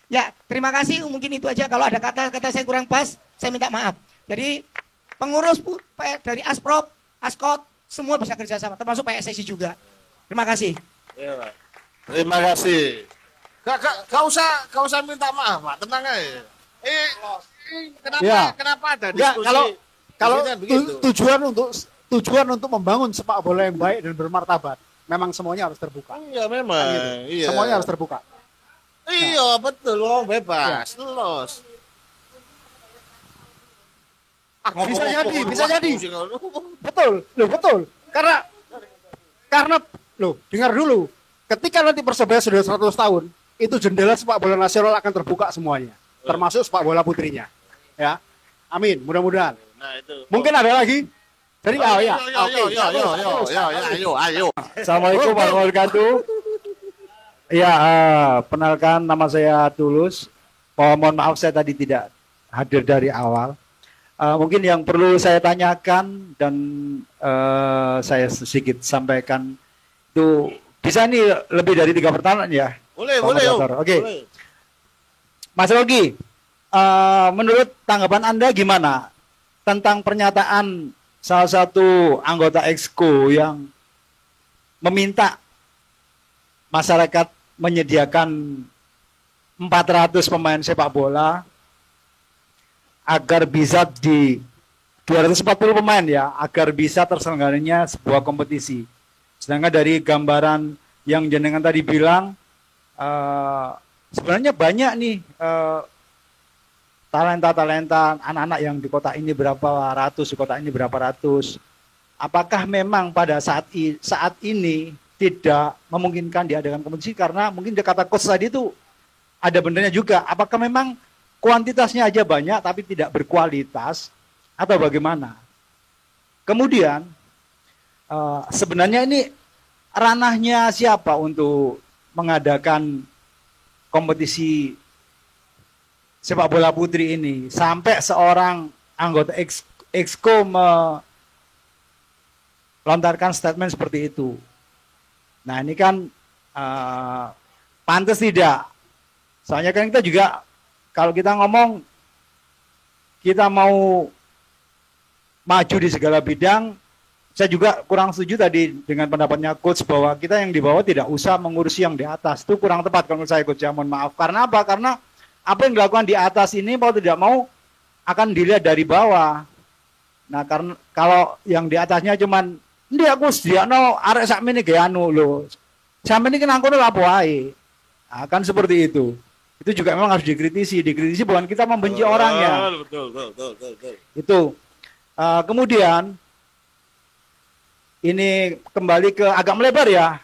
Ya, terima kasih. Mungkin itu aja. Kalau ada kata-kata saya kurang pas, saya minta maaf. Jadi pengurus dari Asprop, Askot, semua bisa kerjasama, termasuk PSSI juga. Terima kasih. Ya, Pak. Terima kasih. Kau usah minta maaf, Pak. Tenang aja. Kenapa ada diskusi? Kalau begitu? tujuan untuk membangun sepak bola yang baik dan bermartabat, memang semuanya harus terbuka. Iya, memang. Gitu. Iya. Semuanya harus terbuka. Iya, betul. Lo bebas. Los. Bisa jadi. Betul. Karena dengar dulu. Ketika nanti Persebaya sudah 100 tahun, itu jendela sepak bola nasional akan terbuka semuanya, termasuk sepak bola putrinya. Ya. Amin, mudah-mudahan. Nah, itu. Mungkin ada lagi? Jadi Ayo. Assalamualaikum warahmatullahi wabarakatuh. Ya, penalkan nama saya Tulus. Mohon maaf saya tadi tidak hadir dari awal. Mungkin yang perlu saya tanyakan dan saya sedikit sampaikan itu bisa nih lebih dari 3 pertanyaan ya. Boleh. Oke. Mas Rogi, menurut tanggapan Anda gimana tentang pernyataan salah satu anggota Exco yang meminta masyarakat menyediakan 400 pemain sepak bola agar bisa 240 pemain ya, agar bisa terselenggaranya sebuah kompetisi. Sedangkan dari gambaran yang jenengan tadi bilang, sebenarnya banyak nih talenta-talenta anak-anak yang di kota ini berapa ratus, di kota ini berapa ratus. Apakah memang pada saat ini tidak memungkinkan diadakan kompetisi karena mungkin kata coach tadi itu ada benernya juga. Apakah memang kuantitasnya aja banyak tapi tidak berkualitas atau bagaimana? Kemudian sebenarnya ini ranahnya siapa untuk mengadakan kompetisi sepak bola putri ini sampai seorang anggota Exco melontarkan statement seperti itu. Nah ini kan pantas tidak? Soalnya kan kita juga kalau kita ngomong kita mau maju di segala bidang, saya juga kurang setuju tadi dengan pendapatnya coach bahwa kita yang di bawah tidak usah mengurusi yang di atas. Itu kurang tepat kalau menurut saya coach, ya mohon maaf. Karena apa? Karena apa yang dilakukan di atas ini mau tidak mau akan dilihat dari bawah. Nah karena kalau yang di atasnya cuman ndi aku sediakno arek sakmene ge anu lho. Sampeyan iki nang kono lha apa wae. Nah, kan seperti itu. Itu juga memang harus dikritisi. Dikritisi bukan kita membenci orangnya. Betul. Itu. Kemudian ini kembali ke agak melebar ya.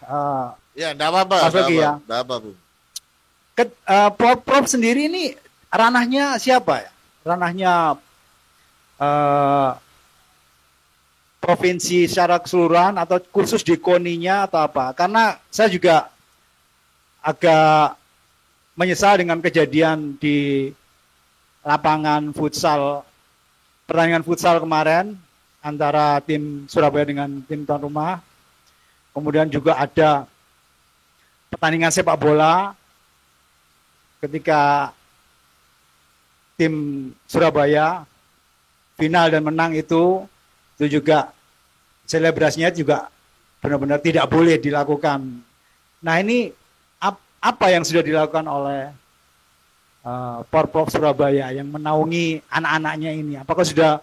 Ya, enggak apa-apa. Mas Rogi ya. Enggak apa, Bu. Prof sendiri ini ranahnya siapa ya? Ranahnya eh, provinsi secara keseluruhan atau khusus di KONI-nya atau apa? Karena saya juga agak menyesal dengan kejadian di lapangan futsal, pertandingan futsal kemarin antara tim Surabaya dengan tim tuan rumah. Kemudian juga ada pertandingan sepak bola ketika tim Surabaya final dan menang itu juga selebrasinya juga benar-benar tidak boleh dilakukan. Nah ini apa yang sudah dilakukan oleh Porprov Surabaya yang menaungi anak-anaknya ini? Apakah sudah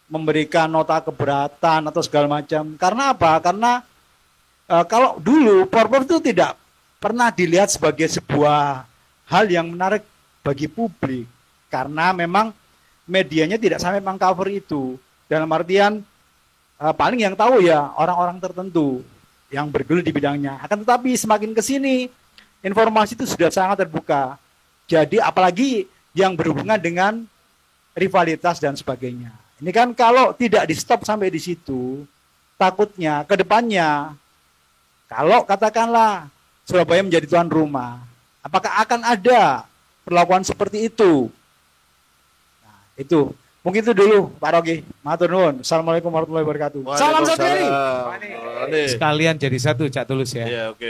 memberikan nota keberatan atau segala macam? Karena apa? Karena kalau dulu Porprov itu tidak pernah dilihat sebagai sebuah hal yang menarik bagi publik. Karena memang medianya tidak sampai mengcover itu. Dalam artian paling yang tahu ya orang-orang tertentu yang bergelut di bidangnya. Akan tetapi semakin ke sini informasi itu sudah sangat terbuka. Jadi apalagi yang berhubungan dengan rivalitas dan sebagainya. Ini kan kalau tidak di stop sampai di situ, takutnya ke depannya kalau katakanlah Surabaya menjadi tuan rumah, apakah akan ada perlakuan seperti itu? Nah, itu. Mungkin itu dulu Pak Rogi. Matur nuwun. Assalamualaikum warahmatullahi wabarakatuh. Salam satu hari. Sekalian jadi satu, Cak Tulus ya. Iya, oke.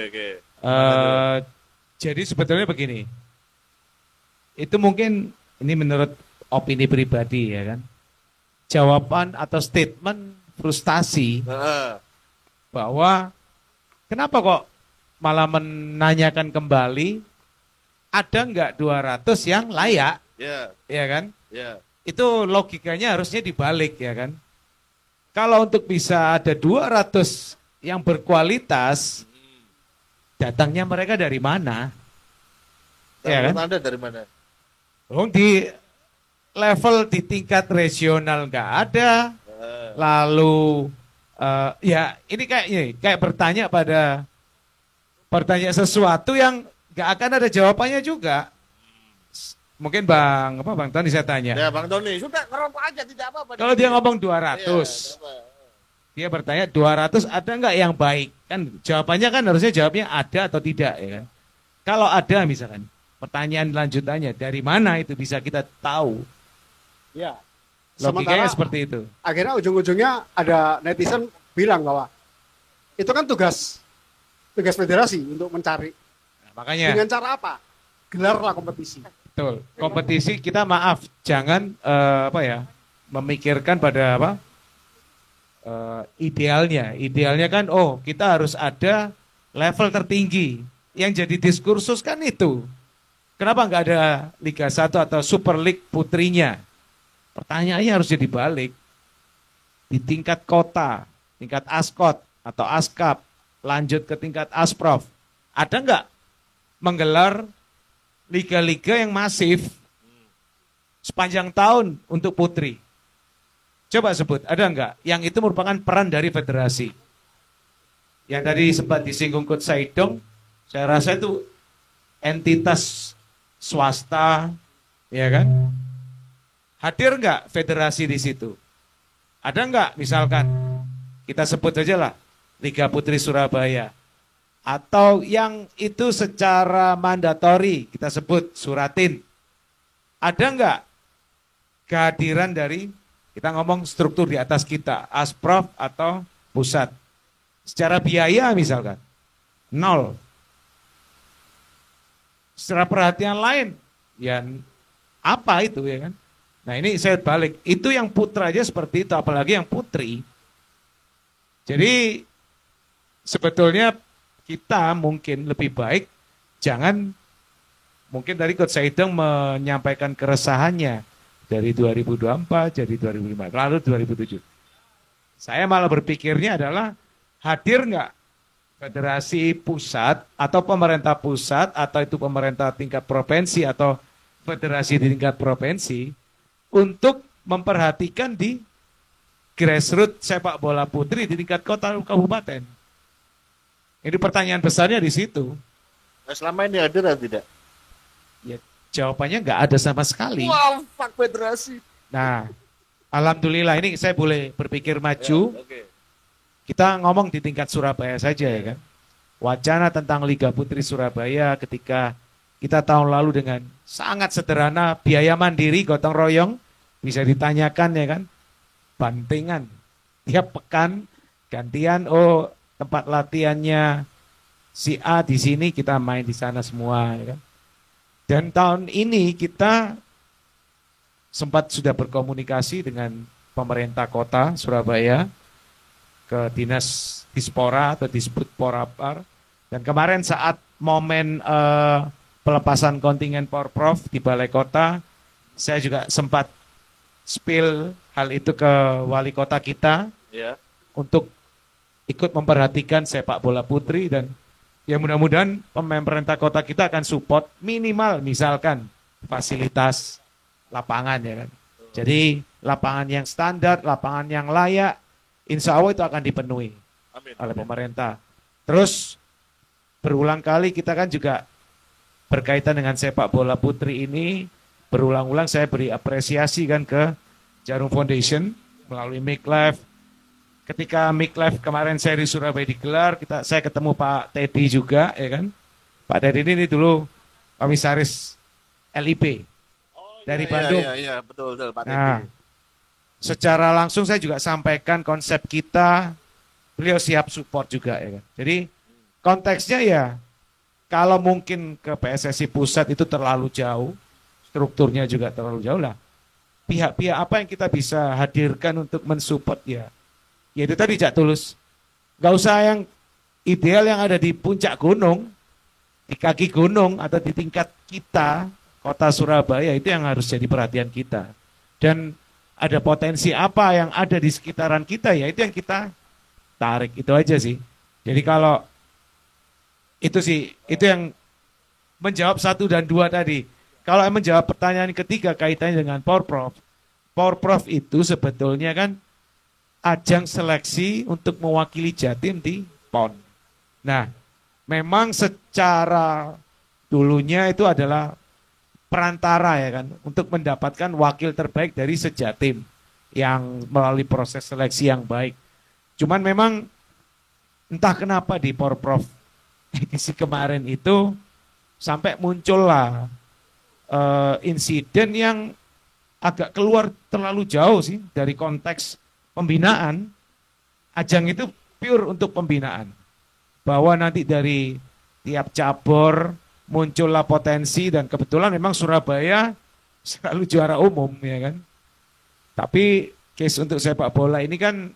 Jadi sebetulnya begini. Itu mungkin ini menurut opini pribadi ya kan. Jawaban atau statement frustasi bahwa kenapa kok malah menanyakan kembali ada nggak 200 yang layak? Ya kan? Itu logikanya harusnya dibalik ya kan. Kalau untuk bisa ada 200 yang berkualitas, datangnya mereka dari mana? Ya kan? Anda dari mana? Di level di tingkat regional nggak ada. Lalu ya ini kayak bertanya sesuatu yang nggak akan ada jawabannya juga. Mungkin Bang Tony saya tanya. Ya Bang Tony, sudah ngerokok aja tidak apa-apa. Kalau dia ngomong 200, dia bertanya 200 ada nggak yang baik? Kan jawabannya kan harusnya jawabnya ada atau tidak ya kan. Kalau ada misalkan, pertanyaan lanjutannya dari mana itu bisa kita tahu. Ya. Logikanya seperti itu. Akhirnya ujung-ujungnya ada netizen bilang bahwa itu kan tugas federasi untuk mencari. Nah, makanya. Dengan cara apa? Gelarlah kompetisi. Betul. Kompetisi kita maaf jangan memikirkan pada idealnya. Idealnya kan kita harus ada level tertinggi. Yang jadi diskursus kan itu. Kenapa nggak ada Liga 1 atau Super League putrinya? Pertanyaannya harus jadi balik. Di tingkat kota, tingkat Askot atau Askap, lanjut ke tingkat Asprof. Ada nggak menggelar liga-liga yang masif sepanjang tahun untuk putri? Coba sebut, ada nggak? Yang itu merupakan peran dari federasi. Yang tadi sempat disinggung Coach Saidong, saya rasa itu entitas swasta, ya kan? Hadir nggak federasi di situ? Ada nggak misalkan, kita sebut aja lah, Liga Putri Surabaya. Atau yang itu secara mandatori, kita sebut Suratin. Ada nggak kehadiran dari, kita ngomong struktur di atas kita, Asprof atau pusat. Secara biaya misalkan, 0. Secara perhatian lain, ya apa itu ya kan. Nah ini saya balik, itu yang putra aja seperti itu, apalagi yang putri. Jadi sebetulnya kita mungkin lebih baik jangan, mungkin tadi Coach Saidong menyampaikan keresahannya dari 2024 jadi 2005 lalu 2007. Saya malah berpikirnya adalah hadir nggak federasi pusat atau pemerintah pusat atau itu pemerintah tingkat provinsi atau federasi di tingkat provinsi untuk memperhatikan di grassroots sepak bola putri di tingkat kota dan kabupaten. Ini pertanyaan besarnya di situ. Nah, selama ini hadir atau tidak? Ya, jawabannya nggak ada sama sekali. Wow, fuck federasi. Nah, Alhamdulillah ini saya boleh berpikir maju. Oke. Kita ngomong di tingkat Surabaya saja ya kan. Wacana tentang Liga Putri Surabaya ketika kita tahun lalu dengan sangat sederhana biaya mandiri gotong royong bisa ditanyakan ya kan. Bantingan tiap pekan gantian tempat latihannya si A di sini kita main di sana semua ya kan. Dan tahun ini kita sempat sudah berkomunikasi dengan pemerintah kota Surabaya ke Dinas Dispora atau Disbud Porapar. Dan kemarin saat momen pelepasan kontingen Porprov di Balai Kota, saya juga sempat spill hal itu ke wali kota kita Ya. untuk ikut memperhatikan sepak bola putri dan ya mudah-mudahan pemerintah kota kita akan support minimal misalkan fasilitas lapangan ya kan. Jadi lapangan yang standar, lapangan yang layak, insya Allah itu akan dipenuhi Amin. oleh pemerintah. Terus berulang kali kita kan juga berkaitan dengan sepak bola putri ini, berulang-ulang saya beri apresiasi kan ke Jarum Foundation melalui Miklef. Ketika Miklef kemarin saya di Surabaya digelar, saya ketemu Pak Teddy juga ya kan. Pak Teddy ini dulu komisaris LIP. Dari Bandung. Iya, betul Pak Nah, Teddy. secara langsung saya juga sampaikan konsep kita, beliau siap support juga ya kan. Jadi konteksnya ya kalau mungkin ke PSSI pusat itu terlalu jauh, strukturnya juga terlalu jauh lah. Pihak-pihak apa yang kita bisa hadirkan untuk mensupport ya itu tadi Cak Tulus. Gak usah yang ideal yang ada di puncak gunung, di kaki gunung atau di tingkat kita, kota Surabaya itu yang harus jadi perhatian kita. Dan ada potensi apa yang ada di sekitaran kita ya itu yang kita tarik, itu aja sih. Jadi kalau itu sih, itu yang menjawab 1 dan 2 tadi. Kalau yang menjawab pertanyaan ketiga kaitannya dengan Porprov. Porprov itu sebetulnya kan ajang seleksi untuk mewakili Jatim di PON. Nah, memang secara dulunya itu adalah perantara ya kan untuk mendapatkan wakil terbaik dari sejatim yang melalui proses seleksi yang baik. Cuman memang entah kenapa di Porprov edisi kemarin itu sampai muncullah insiden yang agak keluar terlalu jauh sih dari konteks pembinaan. Ajang itu pure untuk pembinaan. Bahwa nanti dari tiap cabur muncullah potensi dan kebetulan memang Surabaya selalu juara umum ya kan. Tapi case untuk sepak bola ini kan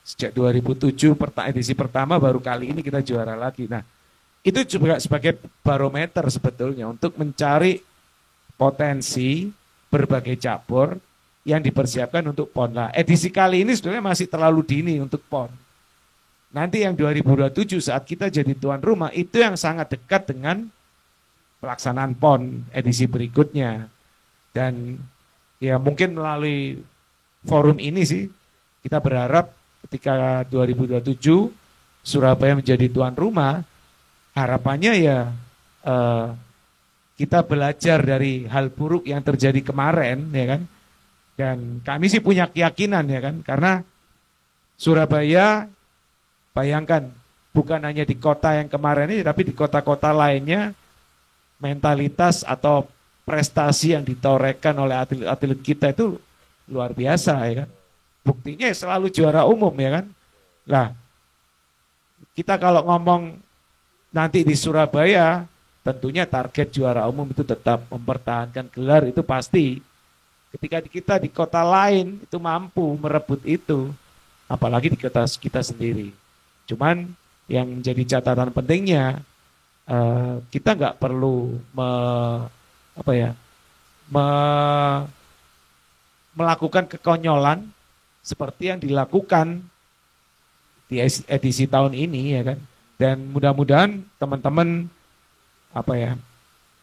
sejak 2007 edisi pertama baru kali ini kita juara lagi. Nah, itu juga sebagai barometer sebetulnya untuk mencari potensi berbagai cabur yang dipersiapkan untuk PON. Nah, edisi kali ini sebenarnya masih terlalu dini untuk PON. Nanti yang 2027 saat kita jadi tuan rumah itu yang sangat dekat dengan pelaksanaan PON edisi berikutnya. Dan ya mungkin melalui forum ini sih kita berharap ketika 2027 Surabaya menjadi tuan rumah, harapannya ya kita belajar dari hal buruk yang terjadi kemarin ya kan. Dan kami sih punya keyakinan ya kan, karena Surabaya bayangkan bukan hanya di kota yang kemarin ini, tapi di kota-kota lainnya mentalitas atau prestasi yang ditorehkan oleh atlet-atlet kita itu luar biasa ya kan. Buktinya selalu juara umum ya kan. Nah, kita kalau ngomong nanti di Surabaya, tentunya target juara umum itu tetap mempertahankan gelar itu pasti. Ketika kita di kota lain itu mampu merebut itu, apalagi di kota kita sendiri. Cuman yang menjadi catatan pentingnya, kita nggak perlu melakukan kekonyolan seperti yang dilakukan di edisi tahun ini ya kan. Dan mudah-mudahan teman-teman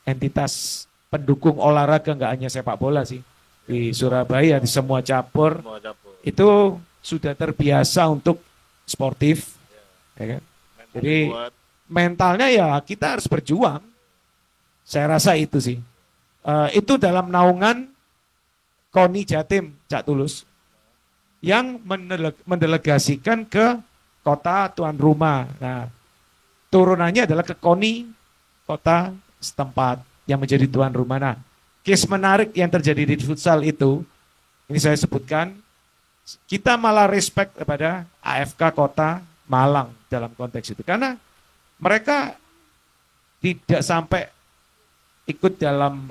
entitas pendukung olahraga nggak hanya sepak bola sih di Surabaya di semua cabur itu sudah terbiasa untuk sportif ya kan. Jadi mentalnya ya kita harus berjuang. Saya rasa itu sih. Itu dalam naungan KONI Jatim Cak Tulus, yang mendelegasikan ke kota tuan rumah. Nah, turunannya adalah ke KONI kota setempat yang menjadi tuan rumah. Nah, case menarik yang terjadi di futsal itu, ini saya sebutkan, kita malah respect kepada AFK Kota Malang dalam konteks itu. Karena mereka tidak sampai ikut dalam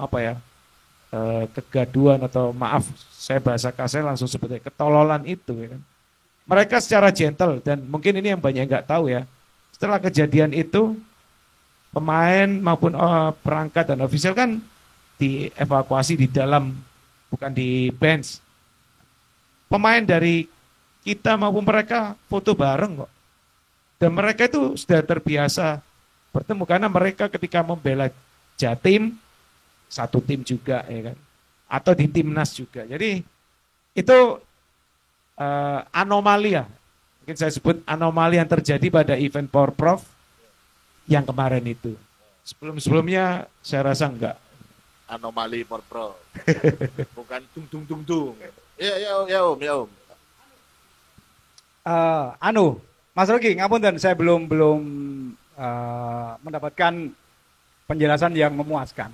kegaduhan atau maaf, saya bahasa kasar langsung seperti ketololan itu. Ya kan. Mereka secara gentle dan mungkin ini yang banyak nggak tahu ya. Setelah kejadian itu, pemain maupun perangkat dan ofisial kan dievakuasi di dalam, bukan di bench. Pemain dari kita maupun mereka foto bareng kok. Dan mereka itu sudah terbiasa bertemu karena mereka ketika membela Jatim, satu tim juga ya kan. Atau di timnas juga. Jadi itu anomali ya. Mungkin saya sebut anomali yang terjadi pada event Porprov yang kemarin itu. Sebelum-sebelumnya saya rasa enggak. Anomali Porprov. Bukan dung. Ya Om. Mas Rogi, ngapunten saya belum mendapatkan penjelasan yang memuaskan.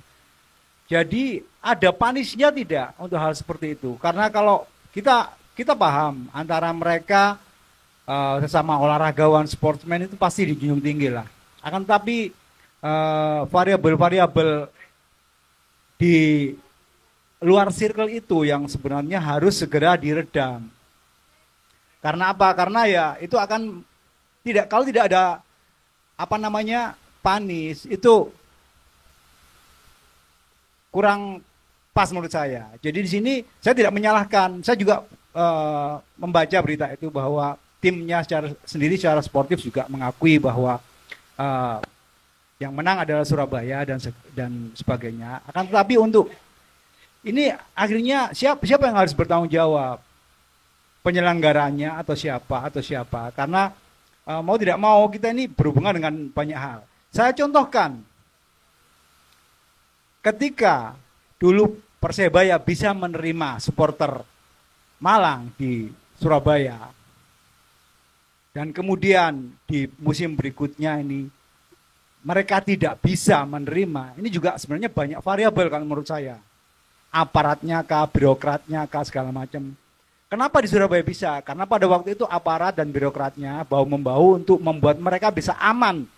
Jadi ada panisnya tidak untuk hal seperti itu? Karena kalau kita paham antara mereka sesama olahragawan, sportsman itu pasti dijunjung tinggi lah. Akan tetapi variabel-variabel di luar circle itu yang sebenarnya harus segera diredam. Karena apa? Karena ya itu akan kalau tidak ada panis itu kurang pas menurut saya. Jadi di sini saya tidak menyalahkan. Saya juga membaca berita itu bahwa timnya secara sportif juga mengakui bahwa yang menang adalah Surabaya dan sebagainya. Akan tetapi untuk ini akhirnya siapa yang harus bertanggung jawab? Penyelenggaranya atau siapa? Karena mau tidak mau kita ini berhubungan dengan banyak hal. Saya contohkan, ketika dulu Persebaya bisa menerima supporter Malang di Surabaya, dan kemudian di musim berikutnya ini mereka tidak bisa menerima, ini juga sebenarnya banyak variabel kan menurut saya. Aparatnya kah, birokratnya kah, segala macam. Kenapa di Surabaya bisa? Karena pada waktu itu aparat dan birokratnya bahu-membahu untuk membuat mereka bisa aman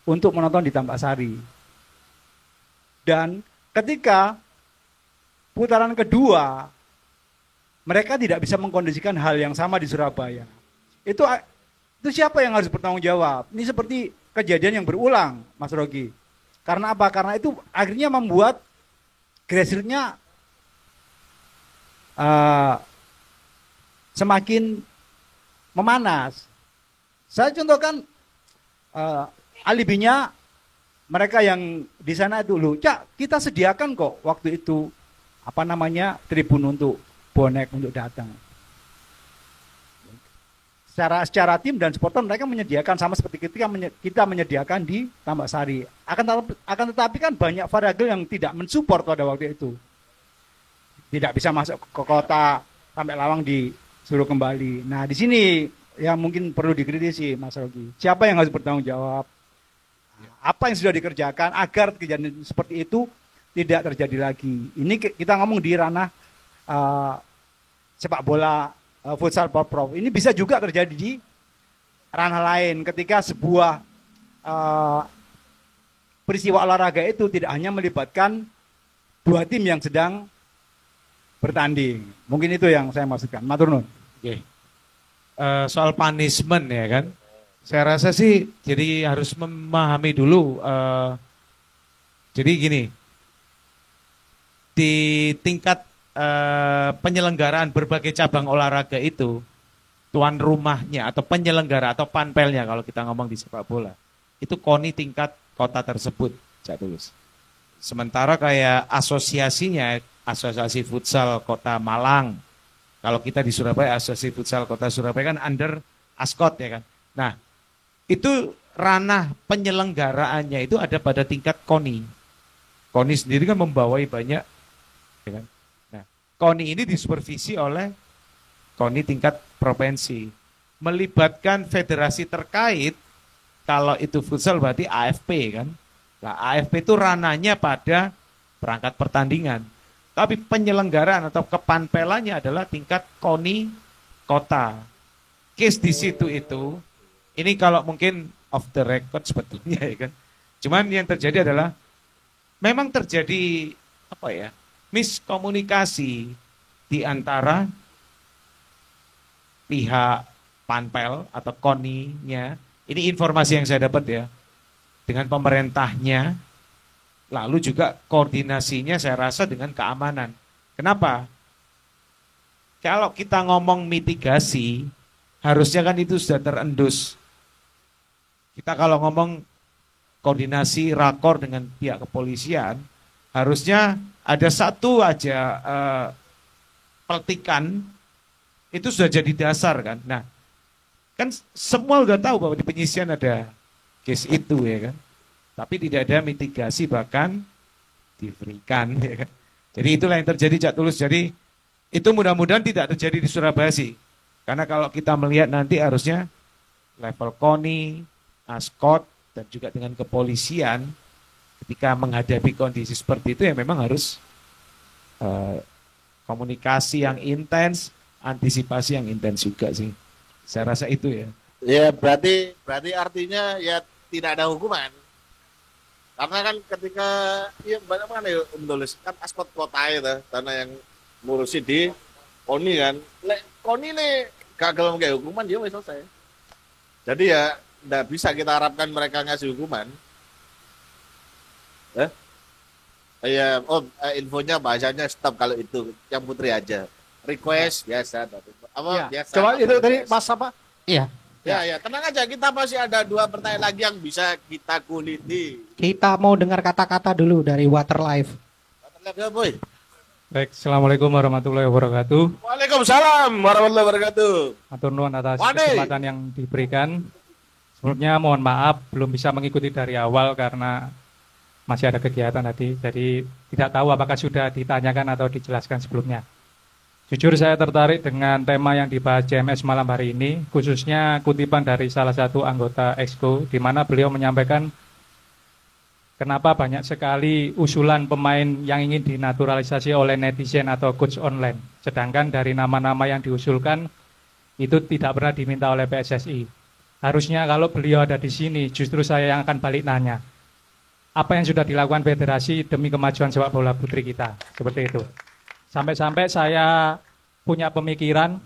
untuk menonton di Tambak-Sari. Dan ketika putaran kedua, mereka tidak bisa mengkondisikan hal yang sama di Surabaya. Itu siapa yang harus bertanggung jawab? Ini seperti kejadian yang berulang, Mas Rogi. Karena apa? Karena itu akhirnya membuat grassroots-nya semakin memanas. Saya contohkan alibinya mereka yang di sana dulu, kita sediakan kok waktu itu tribun untuk bonek untuk datang. Secara tim dan supporter mereka menyediakan sama seperti kita menyediakan di Tambak-Sari. Akan tetapi kan banyak variabel yang tidak mensupport pada waktu itu. Tidak bisa masuk ke kota sampai Lawang disuruh kembali. Nah di sini yang mungkin perlu dikritisi Mas Rogi. Siapa yang harus bertanggung jawab? Apa yang sudah dikerjakan agar kejadian seperti itu tidak terjadi lagi? Ini kita ngomong di ranah sepak bola. Futsal Porprov ini bisa juga terjadi di ranah lain ketika sebuah peristiwa olahraga itu tidak hanya melibatkan dua tim yang sedang bertanding. Mungkin itu yang saya maksudkan. Matur nuwun. Oke. Soal punishment ya kan, saya rasa sih jadi harus memahami dulu. Jadi gini, di tingkat penyelenggaraan berbagai cabang olahraga itu, tuan rumahnya atau penyelenggara atau panpelnya kalau kita ngomong di sepak bola, itu KONI tingkat kota tersebut, Cak Tulus. Sementara kayak asosiasinya, Asosiasi Futsal Kota Malang, kalau kita di Surabaya, Asosiasi Futsal Kota Surabaya kan under ASKOT ya kan. Nah, itu ranah penyelenggaraannya itu ada pada tingkat KONI. KONI sendiri kan membawai banyak, ya kan. KONI ini disupervisi oleh KONI tingkat provinsi. Melibatkan federasi terkait, kalau itu futsal berarti AFP kan. Nah, AFP itu ranahnya pada perangkat pertandingan. Tapi penyelenggaraan atau kepanpelannya adalah tingkat KONI kota. Case di situ itu, ini kalau mungkin off the record sebetulnya ya kan. Cuman yang terjadi adalah memang terjadi miskomunikasi di antara pihak Panpel atau KONI-nya. Ini informasi yang saya dapat ya. Dengan pemerintahnya, lalu juga koordinasinya saya rasa dengan keamanan. Kenapa? Kalau kita ngomong mitigasi, harusnya kan itu sudah terendus. Kita kalau ngomong koordinasi rakor dengan pihak kepolisian, harusnya ada satu aja peltikan, itu sudah jadi dasar kan. Nah, kan semua udah tahu bahwa di penyisian ada case itu ya kan. Tapi tidak ada mitigasi bahkan diberikan ya kan. Jadi itulah yang terjadi Cak Tulus. Jadi itu mudah-mudahan tidak terjadi di Surabaya sih. Karena kalau kita melihat nanti harusnya level KONI, ASKOT dan juga dengan kepolisian ketika menghadapi kondisi seperti itu ya memang harus komunikasi yang intens, antisipasi yang intens juga sih. Saya rasa itu ya. Ya berarti artinya ya tidak ada hukuman. Karena kan ketika ya banyak kan ya menulis kan aspek kota itu karena yang ngurusi di KONI kan. KONI nih gagal kayak hukuman dia wis selesai. Jadi ya tidak bisa kita harapkan mereka ngasih hukuman. Ya, infonya bahasanya stop kalau itu yang Putri aja. Request biasa. Biasa. Coba itu tadi Mas apa? Iya. Ya, tenang aja. Kita masih ada 2 pertanyaan lagi yang bisa kita kuliti. Kita mau dengar kata-kata dulu dari Waterlife. Boy. Baik, Assalamualaikum warahmatullahi wabarakatuh. Waalaikumsalam warahmatullahi wabarakatuh. Matur nuwun atas kesempatan yang diberikan. Sebelumnya mohon maaf belum bisa mengikuti dari awal karena masih ada kegiatan tadi. Jadi tidak tahu apakah sudah ditanyakan atau dijelaskan sebelumnya. Jujur saya tertarik dengan tema yang dibahas JMS malam hari ini, khususnya kutipan dari salah satu anggota Exco, di mana beliau menyampaikan kenapa banyak sekali usulan pemain yang ingin dinaturalisasi oleh netizen atau coach online. Sedangkan dari nama-nama yang diusulkan itu tidak pernah diminta oleh PSSI. Harusnya kalau beliau ada di sini, justru saya yang akan balik nanya. Apa yang sudah dilakukan federasi demi kemajuan sepak bola putri kita? Seperti itu. Sampai-sampai saya punya pemikiran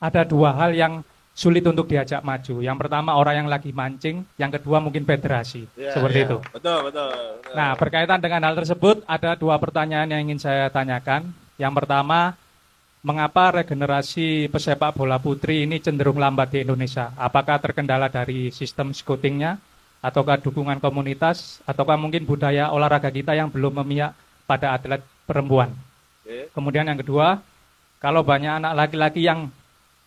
ada 2 hal yang sulit untuk diajak maju. Yang pertama orang yang lagi mancing, yang kedua mungkin federasi. Seperti itu. Betul. Nah, berkaitan dengan hal tersebut ada 2 pertanyaan yang ingin saya tanyakan. Yang pertama, mengapa regenerasi pesepak bola putri ini cenderung lambat di Indonesia? Apakah terkendala dari sistem scoutingnya, ataukah dukungan komunitas, ataukah mungkin budaya olahraga kita yang belum memihak pada atlet perempuan? Kemudian yang kedua, kalau banyak anak laki-laki yang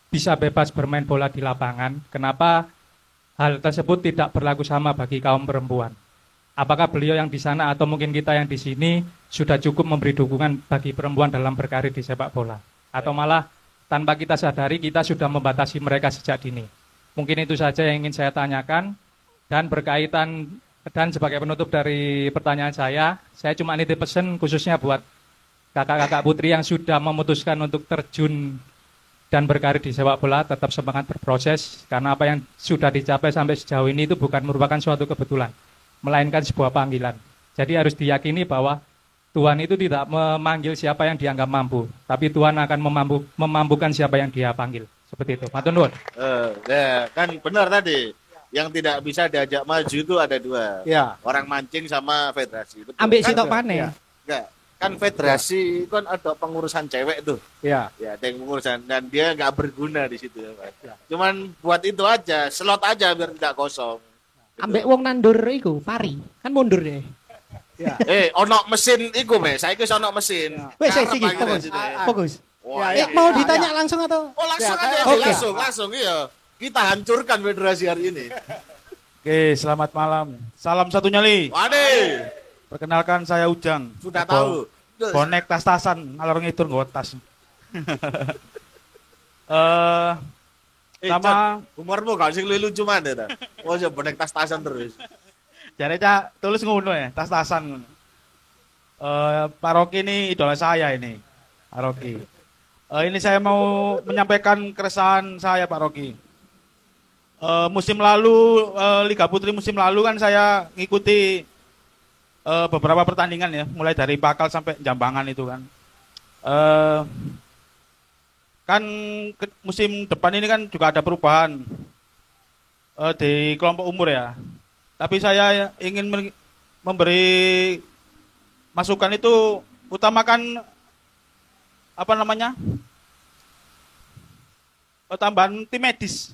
bisa bebas bermain bola di lapangan, kenapa hal tersebut tidak berlaku sama bagi kaum perempuan? Apakah beliau yang di sana atau mungkin kita yang di sini sudah cukup memberi dukungan bagi perempuan dalam berkarir di sepak bola? Atau malah tanpa kita sadari kita sudah membatasi mereka sejak dini? Mungkin itu saja yang ingin saya tanyakan. Dan berkaitan dan sebagai penutup dari pertanyaan saya cuma nitip pesan khususnya buat kakak-kakak putri yang sudah memutuskan untuk terjun dan berkarir di sepak bola, tetap semangat berproses, karena apa yang sudah dicapai sampai sejauh ini itu bukan merupakan suatu kebetulan, melainkan sebuah panggilan. Jadi harus diyakini bahwa Tuhan itu tidak memanggil siapa yang dianggap mampu, tapi Tuhan akan memampukan siapa yang Dia panggil. Seperti itu. Matur nuwun. Kan benar tadi. Yang tidak bisa diajak maju itu ada 2. Ya. Orang mancing sama federasi. Ambil kan, sitok panen. Ya. Enggak. Kan federasi kan ada pengurusan cewek tuh. Ya. Ya, ada yang pengurusan dan dia nggak berguna di situ ya, Pak. Cuman buat itu aja, slot aja biar tidak kosong. Ambek wong nandur iku, Fari. Kan mundur deh. Ya. Ono mesin iku, Me. Saiki wis ono mesin. Wes Karep sik lagi fokus. di situ ya. Fokus. Wah, Ya, Mau ditanya langsung atau? Oh, langsung Ya, aja, oke. langsung iya. Kita hancurkan federasi hari ini. Oke, selamat malam. Salam satu nyali. Waduh, Perkenalkan saya Ujang. sudah tahu. Bonek tas-tasan, ngalor ngidur nggawa tas. Sama Umurmu gak sing lucu mana ta? Oh, ya bonek tas-tasan terus. jare Cak tulis ngono ya, tas-tasan ngono. Pak Rocky ini idola saya ini. Pak Rocky. Ini saya mau menyampaikan keresahan saya Pak Rocky. Musim lalu Liga Putri musim lalu kan saya ngikuti beberapa pertandingan ya, mulai dari Pakal sampai Jambangan itu kan. Kan musim depan ini kan juga ada perubahan di kelompok umur ya. Tapi saya ingin memberi masukan itu utamakan apa namanya? Tambahan tim medis.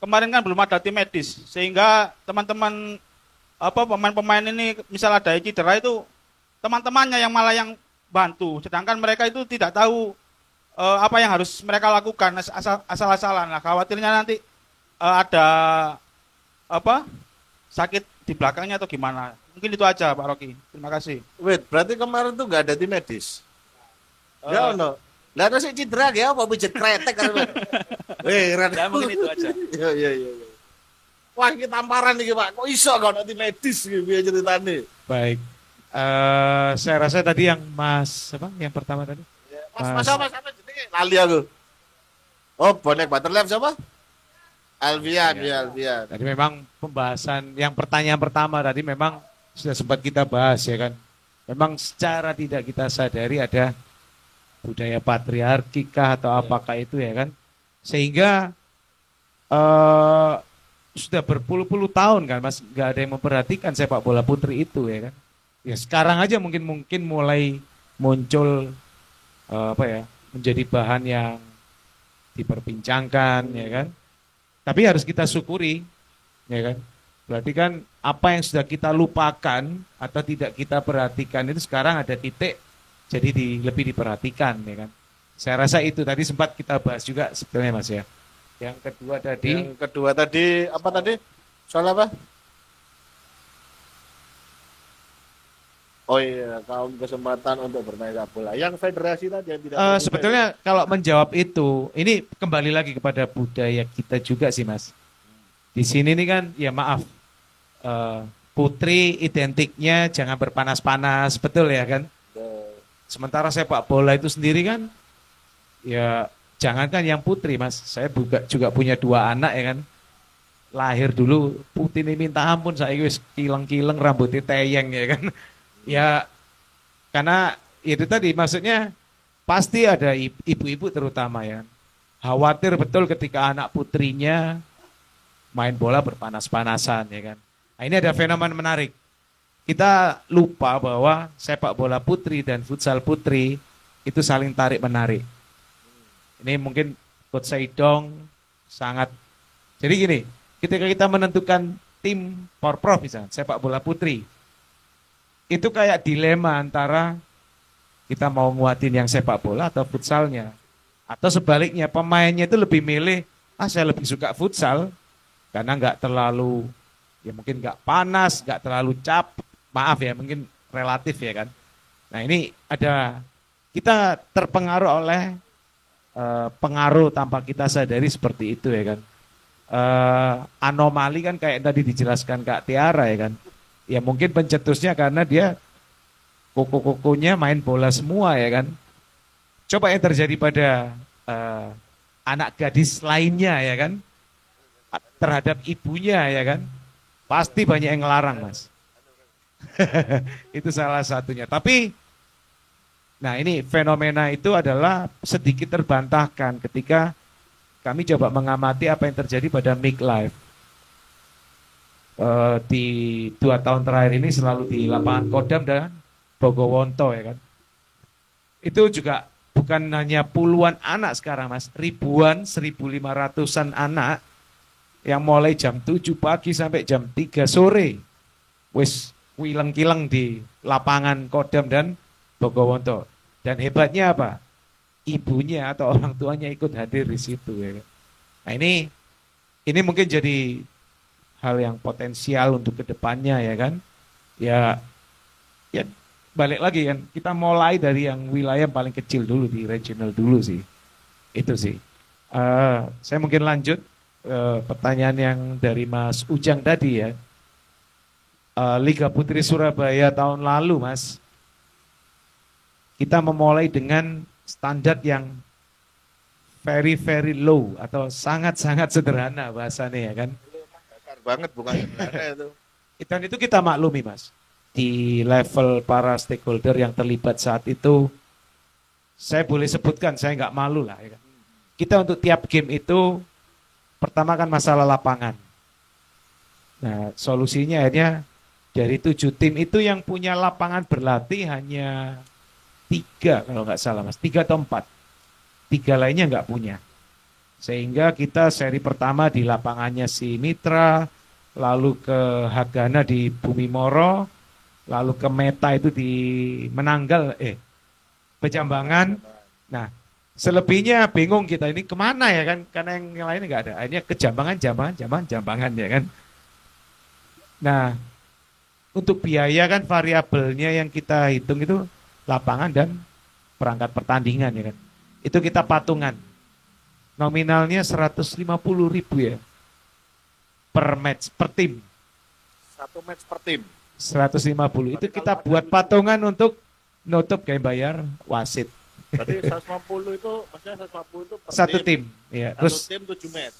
Kemarin kan belum ada tim medis sehingga teman-teman pemain-pemain ini misal ada yang cedera itu teman-temannya yang malah yang bantu, sedangkan mereka itu tidak tahu apa yang harus mereka lakukan, asal-asalan. Nah, khawatirnya nanti ada sakit di belakangnya atau gimana. Mungkin itu aja Pak Rocky. Terima kasih. Wait, berarti kemarin tuh gak ada tim medis? Ya ono. Lah terus cedera ya apa pijet kretek kan. Weh, Ya mungkin itu aja. Iya. Wah, iki tamparan iki, Pak. Kok iso gak ono tim medis iki piye ceritane? Baik. Saya rasa tadi yang yang pertama tadi. Mas apa jenenge? Lali aku. Oh, bonek Butterlap siapa? Alfian, ya Alfian. Tadi memang pembahasan yang pertanyaan pertama tadi memang sudah sempat kita bahas ya kan. Memang secara tidak kita sadari ada budaya patriarki kah atau apakah itu ya kan. Sehingga sudah berpuluh-puluh tahun kan Mas nggak ada yang memperhatikan sepak bola putri itu ya kan. Ya sekarang aja mungkin mulai muncul menjadi bahan yang diperbincangkan ya kan. Tapi harus kita syukuri ya kan. Berarti kan apa yang sudah kita lupakan atau tidak kita perhatikan itu sekarang ada titik jadi lebih diperhatikan ya kan. Saya rasa itu tadi sempat kita bahas juga sebetulnya Mas ya. Yang kedua tadi apa tadi? Soal apa? Oh iya, kaum kesempatan untuk bermain sepak bola. Yang federasi tadi yang tidak sebetulnya kalau menjawab itu, ini kembali lagi kepada budaya kita juga sih Mas. Di sini nih kan, ya maaf, putri identiknya jangan berpanas-panas, betul ya kan? Sementara sepak bola itu sendiri kan, ya jangankan yang putri Mas, saya juga punya 2 anak ya kan. Lahir dulu putih ini minta ampun, saya wis kileng-kileng rambutnya teyeng ya kan. Ya karena itu tadi maksudnya pasti ada ibu-ibu terutama ya. Khawatir betul ketika anak putrinya main bola berpanas-panasan ya kan. Nah, ini ada fenomena menarik. Kita lupa bahwa sepak bola putri dan futsal putri itu saling tarik-menarik. Ini mungkin Coach Saidong sangat. Jadi gini, ketika kita menentukan tim Porprov misalnya, sepak bola putri, itu kayak dilema antara kita mau nguatin yang sepak bola atau futsalnya. Atau sebaliknya, pemainnya itu lebih milih, saya lebih suka futsal, karena nggak terlalu, ya mungkin nggak panas, nggak terlalu maaf ya, mungkin relatif ya kan. Nah ini kita terpengaruh oleh pengaruh tanpa kita sadari seperti itu ya kan. Anomali kan kayak tadi dijelaskan Kak Tiara ya kan. Ya mungkin pencetusnya karena dia kuku-kukunya main bola semua ya kan. Coba yang terjadi pada anak gadis lainnya ya kan. Terhadap ibunya ya kan. Pasti banyak yang ngelarang Mas. Itu salah satunya. Tapi nah ini fenomena itu adalah sedikit terbantahkan ketika kami coba mengamati apa yang terjadi pada Mik Live. Di 2 tahun terakhir ini selalu di lapangan Kodam dan Bogowonto ya kan. Itu juga bukan hanya puluhan anak sekarang Mas, ribuan, 1.500-an anak yang mulai jam 7 pagi sampai jam 3 sore wis wileng-kileng di lapangan Kodam dan Bogowonto. Dan hebatnya apa? Ibunya atau orang tuanya ikut hadir di situ ya kan. Nah ini mungkin jadi hal yang potensial untuk kedepannya ya kan. Ya balik lagi kan, kita mulai dari yang wilayah paling kecil dulu, di regional dulu sih. Itu sih. Saya mungkin lanjut pertanyaan yang dari Mas Ujang tadi ya. Liga Putri Surabaya tahun lalu, Mas, kita memulai dengan standar yang very very low atau sangat-sangat sederhana bahasanya ya kan. Dasar banget bukan sederhana itu. Dan itu kita maklumi, Mas. Di level para stakeholder yang terlibat saat itu, saya boleh sebutkan, saya nggak malu lah. Ya kan? Kita untuk tiap game itu, pertama kan masalah lapangan. Nah, solusinya akhirnya dari 7 tim itu yang punya lapangan berlatih hanya 3 kalau nggak salah, Mas. 3 atau 4. 3 lainnya nggak punya. Sehingga kita seri pertama di lapangannya si Mitra, lalu ke Hagana di Bumi Moro, lalu ke Meta itu di Menanggal, Pejambangan. Nah, selebihnya bingung kita ini kemana ya kan, karena yang lain nggak ada. Akhirnya ke Jambangan ya kan. Nah, untuk biaya kan variabelnya yang kita hitung itu lapangan dan perangkat pertandingan ya kan. Itu kita patungan. Nominalnya 150.000 ya. Per match, per tim. 1 match per tim. 150. Itu kita buat patungan untuk nutup kayak bayar wasit. Berarti 150 itu, maksudnya 150 itu per Satu tim. Ya. Satu Terus tim 7 match.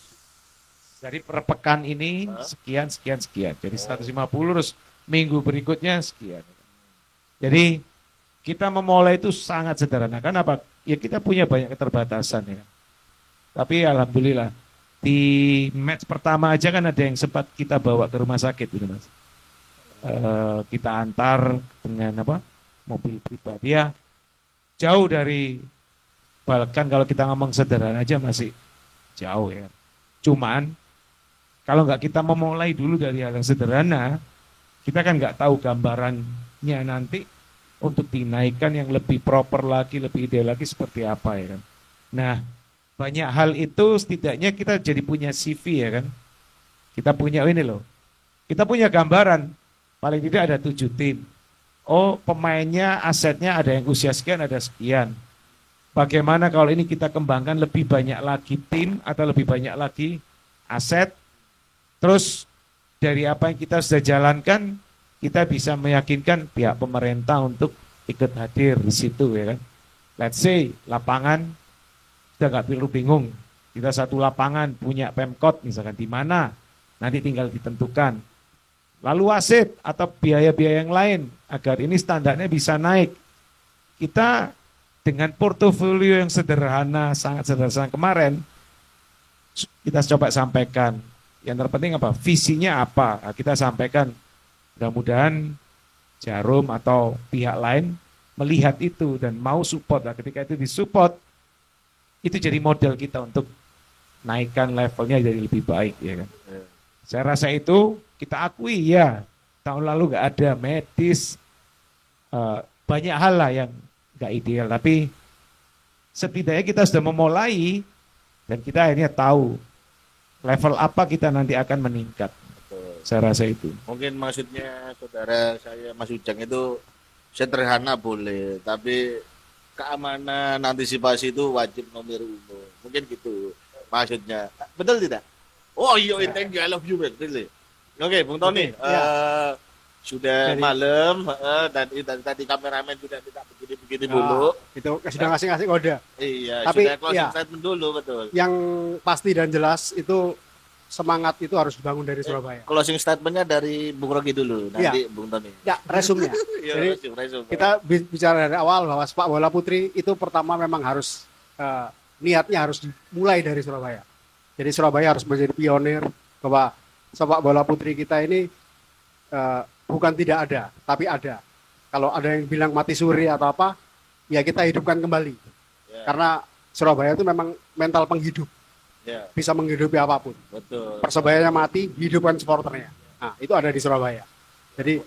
dari per pekan ini sekian. Jadi 150 terus minggu berikutnya sekian. Jadi kita memulai itu sangat sederhana. Kenapa? Ya kita punya banyak keterbatasan ya. Tapi alhamdulillah di match pertama aja kan ada yang sempat kita bawa ke rumah sakit gitu, Mas. Kita antar dengan mobil pribadi ya, jauh dari, bahkan kalau kita ngomong sederhana aja masih jauh ya. Cuman kalau nggak kita memulai dulu dari hal yang sederhana, kita kan nggak tahu gambarannya nanti untuk dinaikkan yang lebih proper lagi, lebih ideal lagi seperti apa ya kan. Nah, banyak hal itu setidaknya kita jadi punya CV ya kan. Kita punya ini loh, kita punya gambaran. Paling tidak ada 7 tim. Oh, pemainnya, asetnya ada yang usia sekian, ada sekian. Bagaimana kalau ini kita kembangkan lebih banyak lagi tim atau lebih banyak lagi aset. Terus dari apa yang kita sudah jalankan, kita bisa meyakinkan pihak pemerintah untuk ikut hadir di situ ya kan. Let's say lapangan sudah nggak perlu bingung. Kita satu lapangan punya Pemkot misalkan di mana, nanti tinggal ditentukan. Lalu wasit atau biaya-biaya yang lain agar ini standarnya bisa naik. Kita dengan portofolio yang sederhana, sangat sederhana kemarin, kita coba sampaikan. Yang terpenting apa? Visinya apa? Nah, kita sampaikan. Mudah-mudahan Jarum atau pihak lain melihat itu dan mau support. Nah, ketika itu disupport, itu jadi model kita untuk naikkan levelnya jadi lebih baik. Ya kan? Saya rasa itu kita akui ya, tahun lalu nggak ada medis, banyak hal lah yang nggak ideal. Tapi setidaknya kita sudah memulai dan kita akhirnya tahu level apa kita nanti akan meningkat. Betul. Saya rasa itu. Mungkin maksudnya saudara saya Mas Ujang itu sederhana boleh, tapi keamanan antisipasi itu wajib nomor 1. Mungkin gitu maksudnya. Betul tidak? Oh iya, thank you, I love you, man. Really. Oke, Bung Tony, sudah malam dan tadi kameramen sudah tidak begini-begini dulu. Itu sudah ngasih kode. Iya, tapi sudah closing statement dulu, betul. Yang pasti dan jelas itu semangat itu harus dibangun dari Surabaya. Closing statementnya dari Bung Rogi dulu, nanti Bung Tony. Ya, resumnya. Jadi kita bicara dari awal bahwa sepak bola putri itu pertama memang harus niatnya harus dimulai dari Surabaya. Jadi Surabaya harus menjadi pionir bahwa sepak bola putri kita ini bukan tidak ada, tapi ada. Kalau ada yang bilang mati suri atau apa, ya kita hidupkan kembali. Karena Surabaya itu memang mental penghidup. Bisa menghidupi apapun. Betul. Persebayanya mati, hidupkan supporternya. Nah, itu ada di Surabaya. Jadi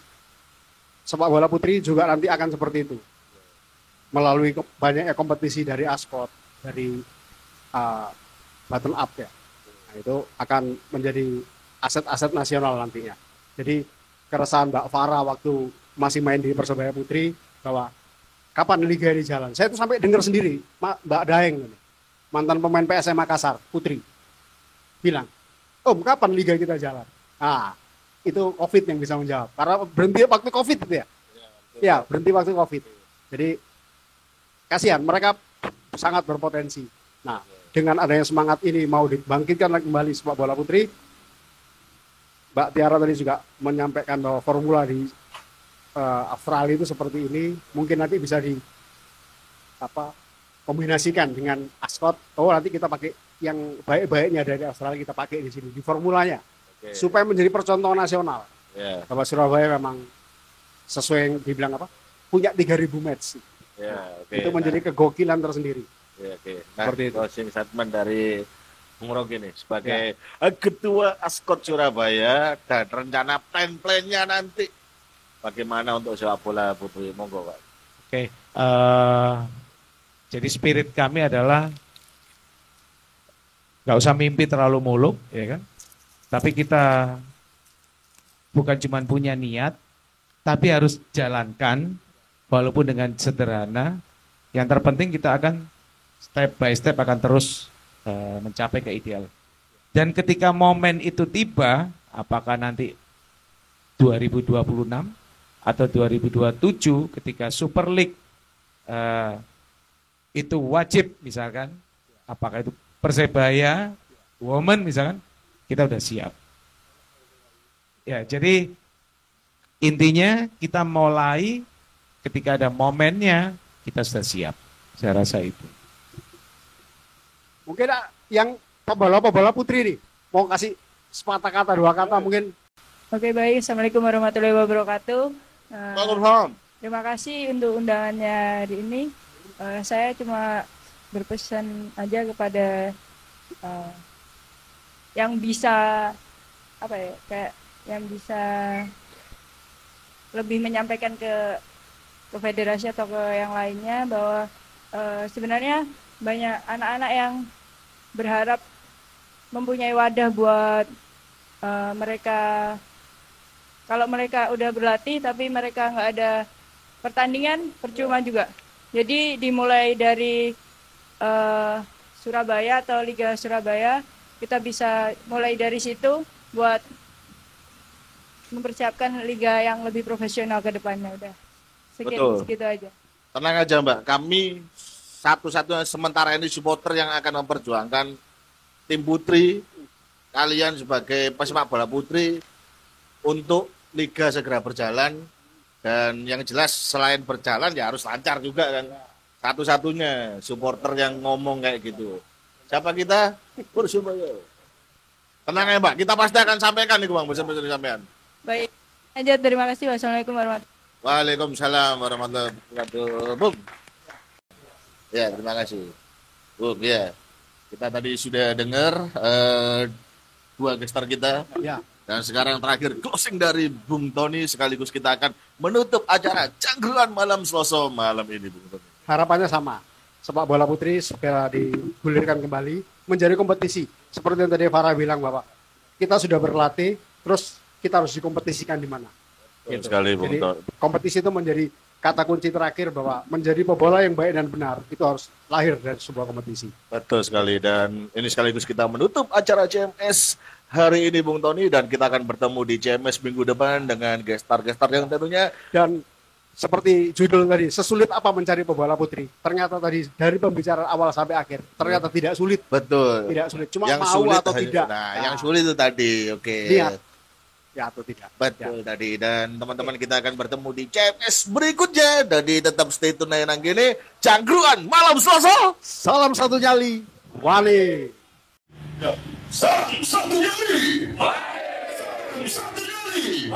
sepak bola putri juga nanti akan seperti itu. Melalui banyaknya kompetisi dari Aspot, dari bottom up ya. Nah, itu akan menjadi aset-aset nasional nantinya. Jadi keresahan Mbak Farah waktu masih main di Persebaya Putri bahwa kapan liga ini jalan. Saya tuh sampai dengar sendiri Mbak Daeng, mantan pemain PSM Makassar Putri, bilang, Om kapan liga kita jalan? Nah, itu COVID yang bisa menjawab. Karena berhenti waktu COVID itu ya. Ya, berhenti waktu COVID. Jadi kasihan, mereka sangat berpotensi. Nah, dengan adanya semangat ini mau dibangkitkan kembali sepak bola putri, Mbak Tiara tadi juga menyampaikan bahwa formula di Australia itu seperti ini, mungkin nanti bisa kombinasikan dengan Ascot. Oh, nanti kita pakai yang baik-baiknya dari Australia, kita pakai di sini di formulanya, supaya menjadi percontohan nasional. Bahwa Surabaya memang sesuai yang dibilang punya 3.000 match. Itu menjadi kegokilan tersendiri. Nah, seperti itu. Closing statement dari Bung Rogi nih sebagai ketua Ascot Surabaya dan rencana plan-plannya nanti bagaimana untuk sepak bola putri, monggo Pak. Jadi spirit kami adalah nggak usah mimpi terlalu muluk, ya kan? Tapi kita bukan cuma punya niat, tapi harus jalankan walaupun dengan sederhana. Yang terpenting kita akan step by step akan terus mencapai ke ideal. Dan ketika momen itu tiba, apakah nanti 2026 atau 2027 ketika Super League itu wajib misalkan, apakah itu Persebaya, Women misalkan, kita udah siap. Ya, jadi intinya kita mulai ketika ada momennya, kita sudah siap. Saya rasa itu. Mungkin yang pembalap putri nih, mau kasih sepatah kata, 2 kata mungkin. Oke, baik. Assalamualaikum warahmatullahi wabarakatuh. Terima kasih untuk undangannya hari ini. Saya cuma berpesan aja kepada yang bisa yang bisa lebih menyampaikan ke federasi atau ke yang lainnya bahwa sebenarnya banyak anak-anak yang berharap mempunyai wadah buat mereka, kalau mereka udah berlatih tapi mereka nggak ada pertandingan, percuma juga. Jadi dimulai dari Surabaya atau Liga Surabaya, kita bisa mulai dari situ buat mempersiapkan liga yang lebih profesional ke depannya. Udah segitu aja. Tenang aja Mbak, kami satu-satunya sementara ini supporter yang akan memperjuangkan tim putri, kalian sebagai pesepak bola putri untuk liga segera berjalan. Dan yang jelas selain berjalan ya harus lancar juga kan. Satu-satunya supporter yang ngomong kayak gitu. Siapa kita? Persebaya. Tenang ya Mbak, kita pasti akan sampaikan nih Bang, pesan-pesan sampean. Baik. Aja, terima kasih. Wassalamualaikum warahmatullahi wabarakatuh. Waalaikumsalam warahmatullahi wabarakatuh. Bung. Ya, terima kasih. Bung, ya. Kita tadi sudah dengar 2 gestar kita. Ya. Dan sekarang terakhir closing dari Bung Tony, sekaligus kita akan menutup acara Cangkruan malam Selasa malam ini Bung Tony. Harapannya sama, sepak bola putri segera digulirkan kembali menjadi kompetisi. Seperti yang tadi Farah bilang Bapak, kita sudah berlatih, terus kita harus dikompetisikan di mana. Gitu. Sekali Bung Tony. Kompetisi itu menjadi kata kunci terakhir bahwa menjadi pebola yang baik dan benar itu harus lahir dari sebuah kompetisi. Betul sekali, dan ini sekaligus kita menutup acara CMS hari ini Bung Tony, dan kita akan bertemu di CMS minggu depan dengan gestar-gestar yang tentunya. Dan seperti judul tadi, sesulit apa mencari pebola putri? Ternyata tadi dari pembicaraan awal sampai akhir, ternyata tidak sulit. Betul. Tidak sulit, cuma yang mau sulit atau tidak. Nah, yang sulit itu tadi, oke. Lihat, ya atau tidak. Betul ya. Tadi, dan teman-teman kita akan bertemu di CMS berikutnya. Jadi tetap stay tune nang gini. Cangkruan malam Selasa. Salam satu nyali. Wani. Salam satu nyali. Salam satu nyali.